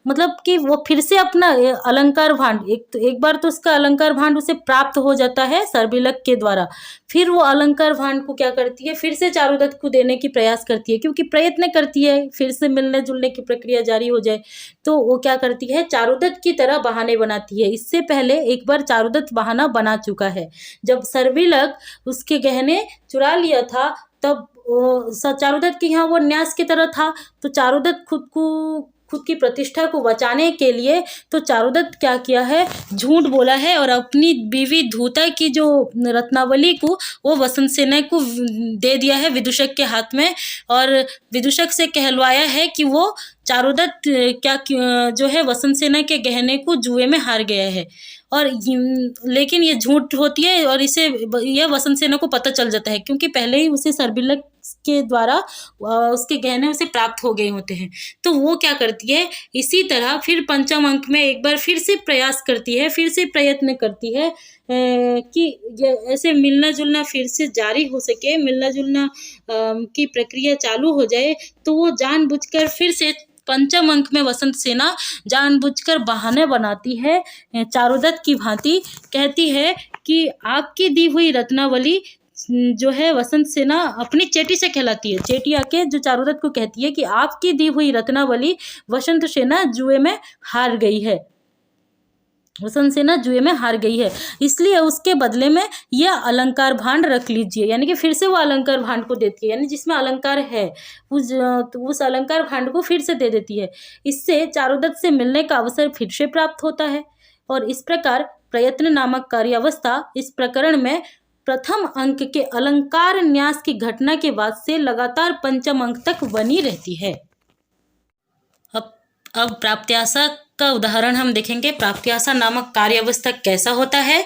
मतलब कि वो फिर से अपना अलंकार भांड, एक बार तो उसका अलंकार भांड उसे प्राप्त हो जाता है सर्विलक के द्वारा, फिर वो अलंकार भांड को क्या करती है, फिर से चारुदत्त को देने की प्रयास करती है, क्योंकि प्रयत्न करती है फिर से मिलने जुलने की प्रक्रिया जारी हो जाए। तो वो क्या करती है, चारुदत्त की तरह बहाने बनाती है। इससे पहले एक बार चारुदत्त बहाना बना चुका है। जब सर्विलक उसके गहने चुरा लिया था तब चारुदत्त के यहाँ वो न्यास की तरह था, तो चारुदत्त खुद की प्रतिष्ठा को बचाने के लिए तो चारुदत्त क्या किया है, झूठ बोला है और अपनी बीवी धूता की जो रत्नावली को वो वसंत सेना को दे दिया है विदूषक के हाथ में, और विदूषक से कहलवाया है कि वो चारुदत्त जो है वसंत सेना के गहने को जुए में हार गया है। और लेकिन ये झूठ होती है और यह वसंत सेना को पता चल जाता है, क्योंकि पहले ही उसे सर्विलक के द्वारा उसके गहने उसे प्राप्त हो गए होते हैं। तो वो क्या करती है, इसी तरह फिर पंचम अंक में एक बार फिर से प्रयास करती है, फिर से प्रयत्न करती है कि ऐसे मिलना जुलना फिर से जारी हो सके, मिलना जुलना की प्रक्रिया चालू हो जाए। तो वो जानबूझकर फिर से पंचम अंक में वसंत सेना जानबूझकर बहाने बनाती है, चारुदत्त की भांति कहती है कि आपकी दी हुई रत्नावली जो है वसंत सेना अपनी चेटी से कहलाती है। चेटी आके जो चारुदत्त को कहती है कि आपकी दी हुई रत्नावली वसंत सेना जुए में हार गई है, वसंत सेना जुए में हार गई है, इसलिए उसके बदले में यह अलंकार भांड रख लीजिए। यानी कि फिर से वो अलंकार भांड को देती है, यानी जिसमें अलंकार है उस अलंकार भांड को फिर से दे देती है। इससे चारुदत्त से मिलने का अवसर फिर से प्राप्त होता है। और इस प्रकार प्रयत्न नामक कार्यावस्था इस प्रकरण में प्रथम अंक के अलंकार न्यास की घटना के बाद से लगातार पंचम अंक तक बनी रहती है। अब प्राप्त्याशा का उदाहरण हम देखेंगे। प्राप्त्याशा नामक कार्यावस्था कैसा होता है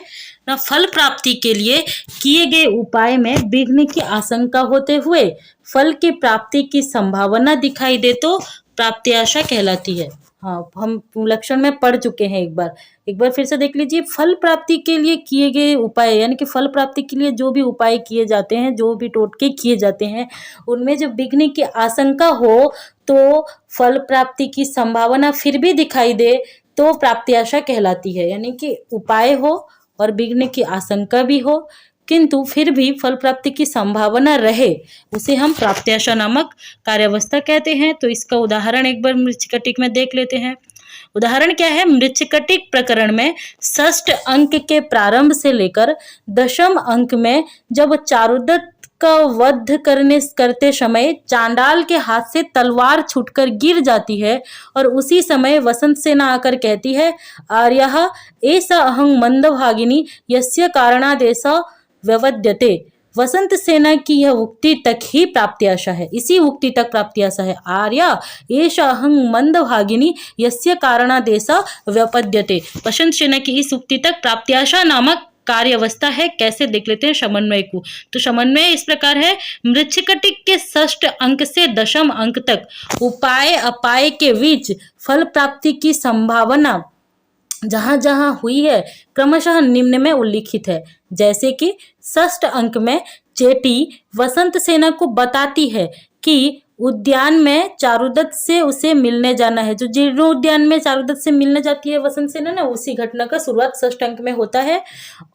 ना, फल प्राप्ति के लिए किए गए उपाय में विघ्न की आशंका होते हुए फल की प्राप्ति की संभावना दिखाई दे तो प्राप्त्याशा कहलाती है। हाँ, हम लक्षण में पढ़ चुके हैं, एक बार फिर से देख लीजिए। फल प्राप्ति के लिए किए गए उपाय, यानी कि फल प्राप्ति के लिए जो भी उपाय किए जाते हैं, जो भी टोटके किए जाते हैं, उनमें जब विघ्न की आशंका हो तो फल प्राप्ति की संभावना फिर भी दिखाई दे तो प्राप्त्याशा कहलाती है। यानी कि उपाय हो और विघ्न की आशंका भी हो किंतु फिर भी फल प्राप्ति की संभावना रहे, उसे हम प्राप्त्याशा नामक कार्यावस्था कहते हैं। तो इसका उदाहरण एक बार मृच्छकटिक में देख लेते हैं। उदाहरण क्या है, मृच्छकटिक प्रकरण में षष्ठ अंक के प्रारंभ से लेकर दशम अंक में जब चारुदत्त का वध करते समय चांडाल के हाथ से तलवार छूटकर गिर जाती है और उसी समय वसंत सेना आकर कहती है, आर्यः एष अहं मंदभागिनी यस्य कारणादेश व्यवद्यते। वसंत सेना की यह उक्ति तक ही प्राप्ति आशा है, इसी उक्ति तक प्राप्ति आशा है। आर्या एष अहं मंदभागिनी यस्य कारणादेश व्यपद्यते। वसंत सेना की इस उक्ति तक प्राप्ति आशा नामक कार्य अवस्था है। कैसे देख लेते हैं समन्वय को। तो समन्वय इस प्रकार है, मृच्छकटिक के षष्ठ अंक से दशम अंक तक उपाय अपाय के बीच फल प्राप्ति की संभावना जहां जहां हुई है क्रमशः निम्न में उल्लिखित है। जैसे कि षष्ठ अंक में चेटी वसंत सेना को बताती है कि उद्यान में चारुदत्त से उसे मिलने जाना है। जो जीर्ण उद्यान में चारुदत्त से मिलने जाती है वसंत सेना ना, उसी घटना का शुरुआत षष्ठ अंक में होता है।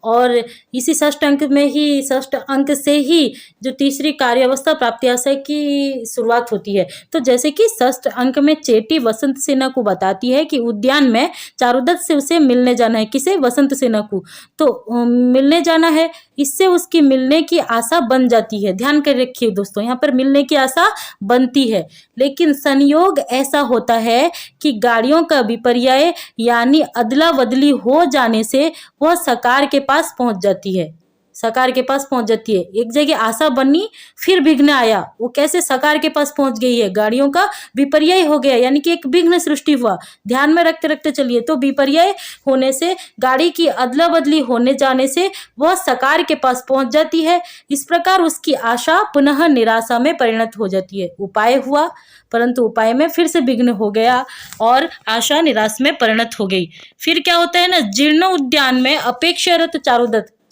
और इसी षष्ठ अंक से ही जो तीसरी कार्यावस्था प्राप्ति आशय की शुरुआत होती है। तो जैसे कि षष्ठ अंक में चेटी वसंत सेना को बताती है कि उद्यान में चारुदत्त से उसे मिलने जाना है। किसे? वसंत सेना को। तो मिलने जाना है, इससे उसकी मिलने की आशा बन जाती है। ध्यान कर रखिए दोस्तों, यहाँ पर मिलने की आशा बनती है। लेकिन संयोग ऐसा होता है कि गाड़ियों का विपर्यय यानी अदला बदली हो जाने से वह सकार के पास पहुंच जाती है। सकार के पास पहुंच जाती है। एक जगह आशा बनी, फिर विघ्न आया। वो कैसे? सकार के पास पहुंच गई है, गाड़ियों का विपर्यय हो गया, यानी कि एक विघ्न सृष्टि हुआ। ध्यान में रखते रखते चलिए। तो विपर्यय होने से, गाड़ी की अदला बदली होने जाने से वह सकार के पास पहुंच जाती है। इस प्रकार उसकी आशा पुनः निराशा में परिणत हो जाती है। उपाय हुआ, परंतु उपाय में फिर से विघ्न हो गया और आशा निराश में परिणत हो गई। फिर क्या होता है ना, जीर्ण उद्यान में अपेक्षारत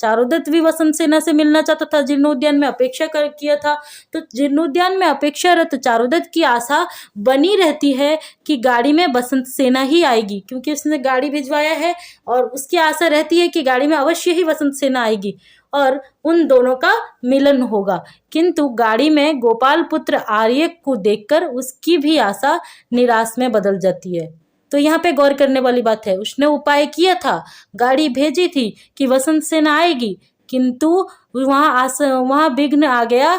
चारुदत्त भी वसंत सेना से मिलना चाहता था, जीर्णोद्यान में अपेक्षा किया था। तो जीर्णोद्यान में अपेक्षारत चारुदत्त की आशा बनी रहती है कि गाड़ी में वसंत सेना ही आएगी, क्योंकि उसने गाड़ी भिजवाया है और उसकी आशा रहती है कि गाड़ी में अवश्य ही वसंत सेना आएगी और उन दोनों का मिलन होगा। किंतु गाड़ी में गोपाल पुत्र आर्य को देखकर उसकी भी आशा निराश में बदल जाती है। तो यहाँ पे गौर करने वाली बात है, उसने उपाय किया था, गाड़ी भेजी थी कि वसंत सेना आएगी, किंतु वहाँ विघ्न आ गया।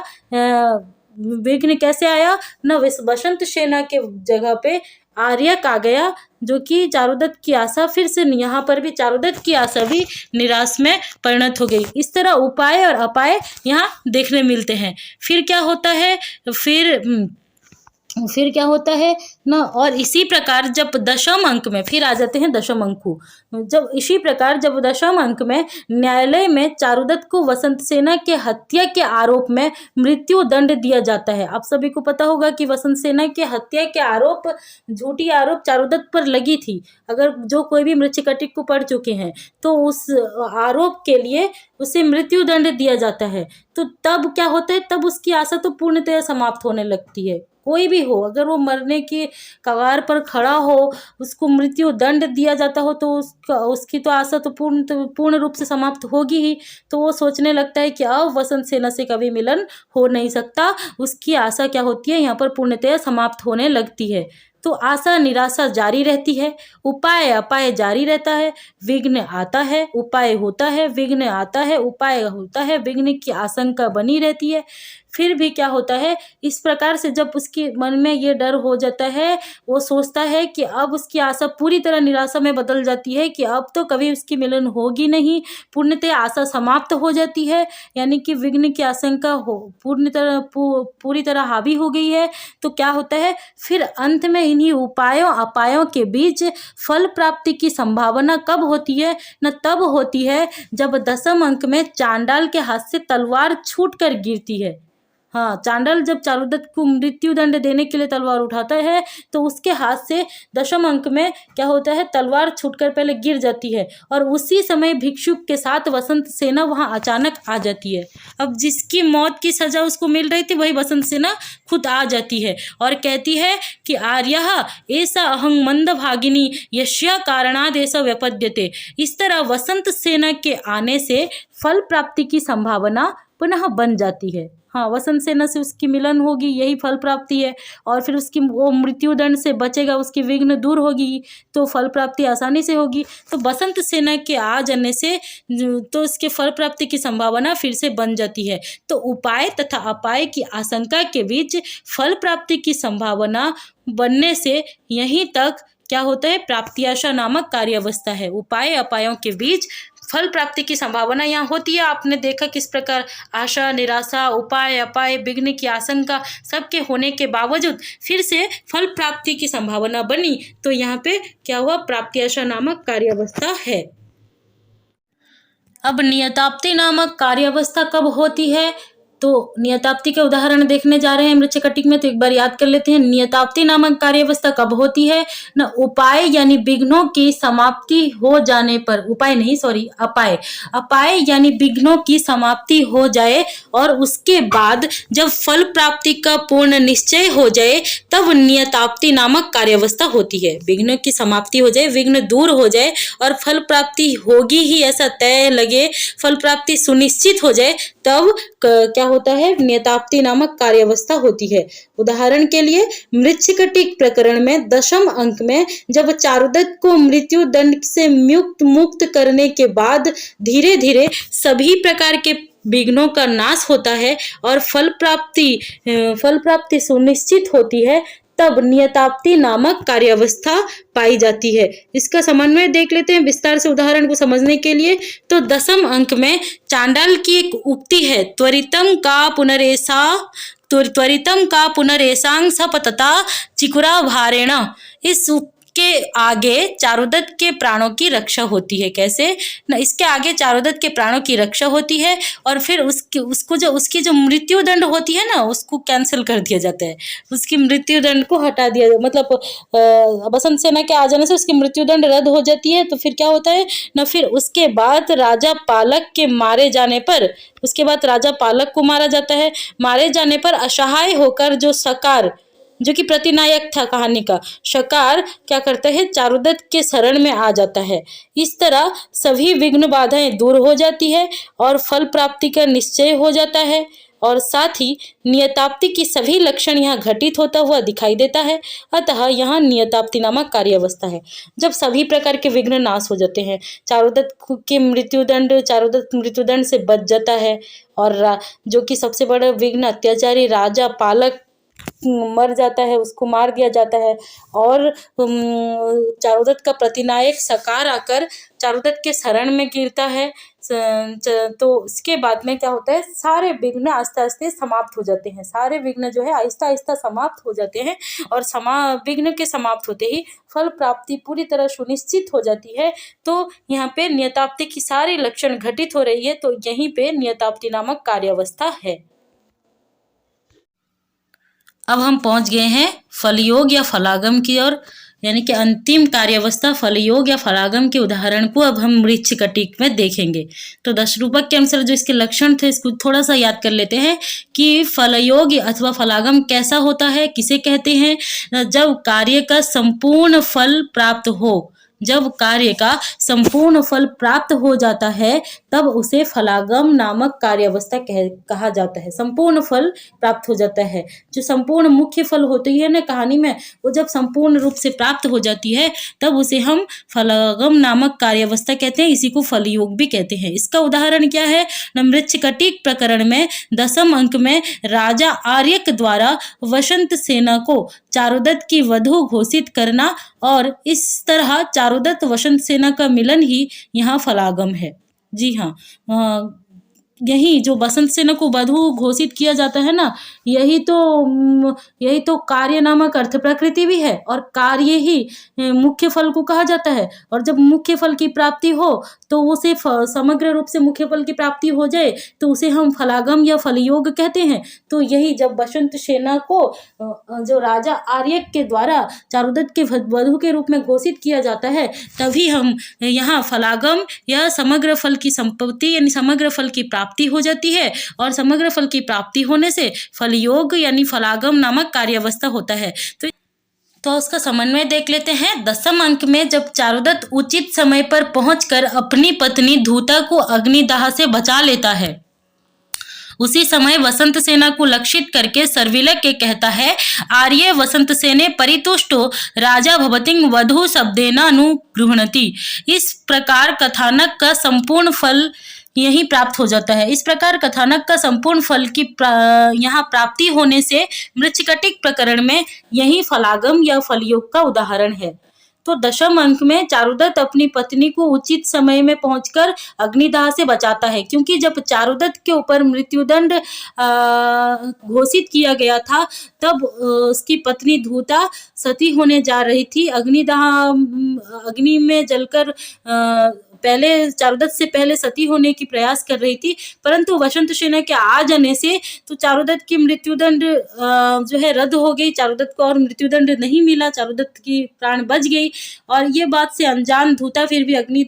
विघ्न कैसे आया ना, वसंत सेना के जगह पे आर्यक आ गया, जो कि चारुदत्त की आशा फिर से, यहाँ पर भी चारुदत्त की आशा भी निराश में परिणत हो गई। इस तरह उपाय और अपाय यहाँ देखने मिलते हैं। फिर क्या होता है, फिर क्या होता है ना, और इसी प्रकार जब दशम अंक में, फिर आ जाते हैं दशम अंक को। जब इसी प्रकार जब दशम अंक में न्यायालय में चारुदत्त को वसंत सेना के हत्या के आरोप में मृत्यु दंड दिया जाता है। आप सभी को पता होगा कि वसंत सेना के हत्या के आरोप, झूठी आरोप चारुदत्त पर लगी थी। अगर जो कोई भी मृच्छकटिक को पढ़ चुके हैं तो उस आरोप के लिए उसे मृत्यु दंड दिया जाता है। तो तब क्या होता है, तब उसकी आशा तो पूर्णतः समाप्त होने लगती है। कोई भी हो, अगर वो मरने की कगार पर खड़ा हो, उसको मृत्यु दंड दिया जाता हो, तो उसकी तो आशा तो पूर्ण रूप से समाप्त होगी ही। तो वो सोचने लगता है कि अब वसंत सेना से कभी मिलन हो नहीं सकता। उसकी आशा क्या होती है, यहाँ पर पूर्णतः समाप्त होने लगती है। तो आशा निराशा जारी रहती है, उपाय अपाय जारी रहता है। विघ्न आता है, उपाय होता है, विघ्न आता है, उपाय होता है, विघ्न की आशंका बनी रहती है। फिर भी क्या होता है, इस प्रकार से जब उसके मन में ये डर हो जाता है, वो सोचता है कि अब उसकी आशा पूरी तरह निराशा में बदल जाती है कि अब तो कभी उसकी मिलन होगी नहीं, पूर्णतः आशा समाप्त हो जाती है, यानी कि विघ्न की आशंका हो पूरी तरह हावी हो गई है। तो क्या होता है, फिर अंत में इन्हीं उपायों अपायों के बीच फल प्राप्ति की संभावना कब होती है न, तब होती है जब दशम अंक में चांडाल के हाथ से तलवार छूट कर गिरती है। हाँ, चांडाल जब चारुदत्त को मृत्यु दंड देने के लिए तलवार उठाता है तो उसके हाथ से दशम अंक में क्या होता है, तलवार छूटकर पहले गिर जाती है और उसी समय भिक्षुक के साथ वसंत सेना वहाँ अचानक आ जाती है। अब जिसकी मौत की सजा उसको मिल रही थी, वही वसंत सेना खुद आ जाती है और कहती है कि आर्यः ऐसा अहं मंदभागिनी यस्या कारणादेश व्यपद्यते। इस तरह वसंत सेना के आने से फल प्राप्ति की संभावना पुनः बन जाती है। हाँ, वसंत सेना से उसकी मिलन होगी, यही फल प्राप्ति है। और फिर उसकी वो मृत्यु दंड से बचेगा, उसकी विघ्न दूर होगी, तो फल प्राप्ति आसानी से होगी। तो वसंत सेना के आ जाने से तो इसके फल प्राप्ति की संभावना फिर से बन जाती है। तो उपाय तथा अपाय की आशंका के बीच फल प्राप्ति की संभावना बनने से यहीं तक क्या होता है, प्राप्ति आशा नामक कार्यावस्था है। उपाय अपायों के बीच फल प्राप्ति की संभावना यहाँ होती है। आपने देखा किस प्रकार आशा, निराशा, उपाय, अपाय, विघ्न की आशंका सबके होने के बावजूद फिर से फल प्राप्ति की संभावना बनी। तो यहाँ पे क्या हुआ, प्राप्ति आशा नामक कार्यावस्था है। अब नियताप्ति नामक कार्यावस्था कब होती है, तो नियताप्ति के उदाहरण देखने जा रहे हैं मृच्छकटिक में। तो एक बार याद कर लेते हैं, नियताप्ति नामक कार्यावस्था कब होती है न, उपाय यानी विघ्नों की समाप्ति हो जाने पर, उपाय नहीं सॉरी अपाय, अपाय यानी विघ्नों की समाप्ति हो जाए और उसके बाद जब फल प्राप्ति का पूर्ण निश्चय हो जाए तब नियताप्ति नामक कार्यावस्था होती है। विघ्नों की समाप्ति हो जाए, विघ्न दूर हो जाए और फल प्राप्ति होगी ही ऐसा तय लगे, फल प्राप्ति सुनिश्चित हो जाए, तब क्या होता है, नियताप्ति नामक कार्यावस्था होती है। उदाहरण के लिए मृच्छकटिक प्रकरण में 10वें अंक में जब चारुदत्त को मृत्यु दंड से मुक्त करने के बाद धीरे धीरे सभी प्रकार के विघ्नों का नाश होता है और फल प्राप्ति सुनिश्चित होती है, तब नियताप्ति नामक कार्यावस्था पाई जाती है। इसका समन्वय देख लेते हैं विस्तार से उदाहरण को समझने के लिए। तो 10वें अंक में चांडाल की एक उक्ति है, त्वरितम का पुनरेसांग सपतता चिकुरा भारेण। इस के आगे चारुदत्त के प्राणों की रक्षा होती है। कैसे न, इसके आगे चारुदत्त के प्राणों की रक्षा होती है और फिर उसकी जो मृत्यु दंड होती है ना, उसको कैंसिल कर दिया जाता है, उसकी मृत्यु दंड को हटा दिया, मतलब बसंत सेना के आ जाने से उसकी मृत्यु दंड रद्द हो जाती है। तो फिर क्या होता है न, फिर उसके बाद राजा पालक के मारे जाने पर, उसके बाद राजा पालक को मारा जाता है। मारे जाने पर असहाय होकर जो सकार, जो कि प्रतिनायक था कहानी का, शकार क्या करता है, चारुदत्त के शरण में आ जाता है। इस तरह सभी विघ्न बाधाएं दूर हो जाती है और फल प्राप्ति का निश्चय हो जाता है और साथ ही नियताप्ति की सभी लक्षण यहाँ घटित होता हुआ दिखाई देता है। अतः यहाँ नियताप्ति नामक कार्यावस्था है जब सभी प्रकार के विघ्न नाश हो जाते हैं। चारुदत्त मृत्युदंड से बच जाता है और जो कि सबसे बड़ा विघ्न अत्याचारी राजा पालक मर जाता है, उसको मार दिया जाता है और चारुदत्त का प्रतिनायक सकार आकर चारुदत्त के शरण में गिरता है। तो उसके बाद में क्या होता है, सारे विघ्न आस्ते आस्ते समाप्त हो जाते हैं। सारे विघ्न जो है आहिस्ता आहिस्ता समाप्त हो जाते हैं और विघ्न के समाप्त होते ही फल प्राप्ति पूरी तरह सुनिश्चित हो जाती है। तो यहाँ पे नियताप्ति की सारी लक्षण घटित हो रही है, तो यहीं पे नियताप्ति नामक कार्यावस्था है। अब हम पहुंच गए हैं फलयोग या फलागम की ओर, यानी कि अंतिम कार्यावस्था फलयोग या फलागम के उदाहरण को अब हम मृच्छकटिक में देखेंगे। तो 10 रूपक के अनुसार जो इसके लक्षण थे इसको थोड़ा सा याद कर लेते हैं कि फलयोग अथवा फलागम कैसा होता है, किसे कहते हैं, जब कार्य का संपूर्ण फल प्राप्त हो, जब कार्य का संपूर्ण फल प्राप्त हो जाता है तब उसे फलागम नामक कार्यावस्था कहा जाता है। संपूर्ण फल प्राप्त हो जाता है, जो संपूर्ण मुख्य फल होती है ना कहानी में, वो जब संपूर्ण रूप से प्राप्त हो जाती है तब उसे हम फलागम नामक कार्यावस्था कहते हैं। इसी को फलयोग भी कहते हैं। इसका उदाहरण क्या है, मृच्छकटिक प्रकरण में 10वें अंक में राजा आर्यक द्वारा वसंत सेना को चारुदत्त की वधू घोषित करना और इस तरह चारुदत्त वसंत सेना का मिलन ही यहाँ फलागम है। जी हाँ, यही जो बसंत सेना को वधू घोषित किया जाता है ना, यही तो कार्य नामक अर्थ प्रकृति भी है और कार्य ही मुख्य फल को कहा जाता है। और जब मुख्य फल की प्राप्ति हो तो उसे समग्र रूप से मुख्य फल की प्राप्ति हो जाए तो उसे हम फलागम या फलयोग कहते हैं। तो यही जब बसंत सेना को जो राजा आर्यक के द्वारा चारुदत्त के वधू के रूप में घोषित किया जाता है, तभी हम यहाँ फलागम या समग्र फल की संपत्ति यानी समग्र फल की प्राप्ति हो जाती है और समग्र फल की प्राप्ति होने से फलयोग यानी फलागम नामक कार्यावस्था होता है। तो उसका समन्वय देख लेते हैं। 10वें अंक में जब चारुदत्त उचित समय पर पहुंचकर अपनी पत्नी धूता को अग्निदाह से बचा लेता है, उसी समय वसंत सेना को लक्षित करके सर्विलक के कहता है, आर्य वसंत सेने परितुष्टो राजा भवतिं वधू शब्देना अनुगृह्णति। इस प्रकार कथानक का संपूर्ण फल यही प्राप्त हो जाता है। इस प्रकार कथानक का संपूर्ण फल की यहाँ प्राप्ति होने से मृच्छकटिक प्रकरण में यही फलागम या फलयोग का उदाहरण है। तो दशम अंक में चारुदत्त अपनी पत्नी को उचित समय में पहुंचकर अग्निदाह से बचाता है, क्योंकि जब चारुदत्त के ऊपर मृत्युदंड घोषित किया गया था तब उसकी पत्नी धूता सती होने जा रही थी। अग्नि में जलकर पहले चारुदत्त से पहले सती होने की प्रयास कर रही थी, परंतु वसंत सेना के आ जाने से तो चारुदत्त की मृत्युदंड जो है रद्द हो गई। चारुदत्त को और मृत्युदंड नहीं मिला, चारुदत्त की प्राण बच गई। और ये बात से अनजान धूता फिर भी अग्नि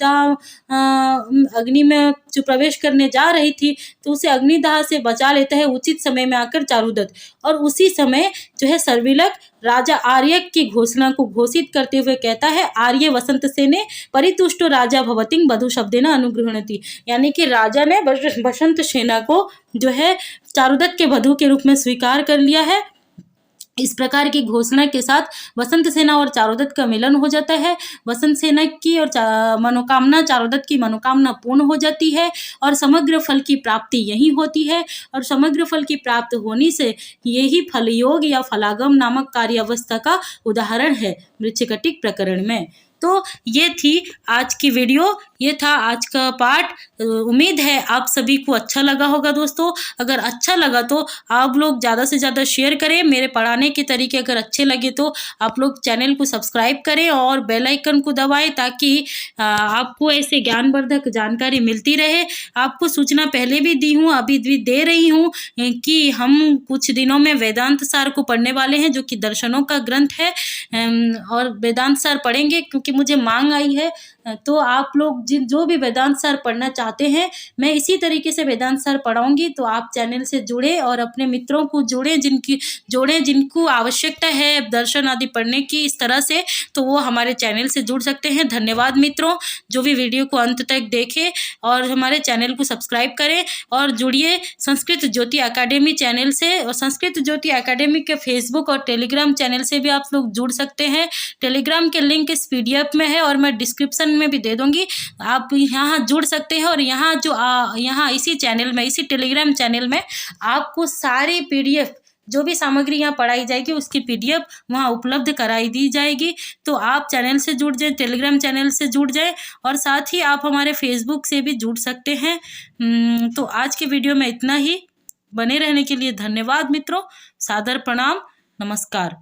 में जो प्रवेश करने जा रही थी तो उसे अग्निदाह से बचा लेता है उचित समय में आकर चारुदत्त। और उसी समय जो है सर्विलक राजा आर्यक की घोषणा को घोषित करते हुए कहता है, आर्य वसंत सेने परितुष्टो राजा भवतिं बधू शब्देन अनुगृह्णाति, यानी कि राजा ने वसंत सेना को जो है चारुदत्त के वधू के रूप में स्वीकार कर लिया है। इस प्रकार की घोषणा के साथ वसंत सेना और चारुदत्त का मिलन हो जाता है। वसंत सेना की और मनोकामना, चारुदत्त की मनोकामना पूर्ण हो जाती है और समग्र फल की प्राप्ति यही होती है। और समग्र फल की प्राप्त होने से यही फलयोग या फलागम नामक कार्यावस्था का उदाहरण है मृच्छकटिक प्रकरण में। तो ये थी आज की वीडियो, ये था आज का पाठ। उम्मीद है आप सभी को अच्छा लगा होगा दोस्तों। अगर अच्छा लगा तो आप लोग ज़्यादा से ज़्यादा शेयर करें। मेरे पढ़ाने के तरीके अगर अच्छे लगे तो आप लोग चैनल को सब्सक्राइब करें और बेल आइकन को दबाएं, ताकि आपको ऐसे ज्ञानवर्धक जानकारी मिलती रहे। आपको सूचना पहले भी दी हूँ, अभी भी दे रही हूँ कि हम कुछ दिनों में वेदांत सार को पढ़ने वाले हैं, जो कि दर्शनों का ग्रंथ है। और वेदांत सार पढ़ेंगे क्योंकि मुझे मांग आई है। तो आप लोग जो भी वेदांत सार पढ़ना चाहते हैं, मैं इसी तरीके से वेदांत सार पढ़ाऊंगी। तो आप चैनल से जुड़े और अपने मित्रों को जोड़ें जिनको आवश्यकता है दर्शन आदि पढ़ने की इस तरह से, तो वो हमारे चैनल से जुड़ सकते हैं। धन्यवाद मित्रों, जो भी वीडियो को अंत तक देखें और हमारे चैनल को सब्सक्राइब करें और जुड़िए संस्कृत ज्योति अकेडमी चैनल से। और संस्कृत ज्योति अकेडमी के फेसबुक और टेलीग्राम चैनल से भी आप लोग जुड़ सकते हैं। टेलीग्राम के लिंक इस PDF में है और मैं डिस्क्रिप्शन में भी दे दूंगी, आप यहाँ जुड़ सकते हैं। और यहाँ इसी चैनल में, इसी टेलीग्राम चैनल में आपको सारी PDF जो भी सामग्री यहाँ पढ़ाई जाएगी उसकी PDF वहाँ उपलब्ध कराई दी जाएगी। तो आप चैनल से जुड़ जाएं, टेलीग्राम चैनल से जुड़ जाएं और साथ ही आप हमारे फेसबुक से भी जुड़ सकते हैं। तो आज के वीडियो में इतना ही। बने रहने के लिए धन्यवाद मित्रों, सादर प्रणाम, नमस्कार।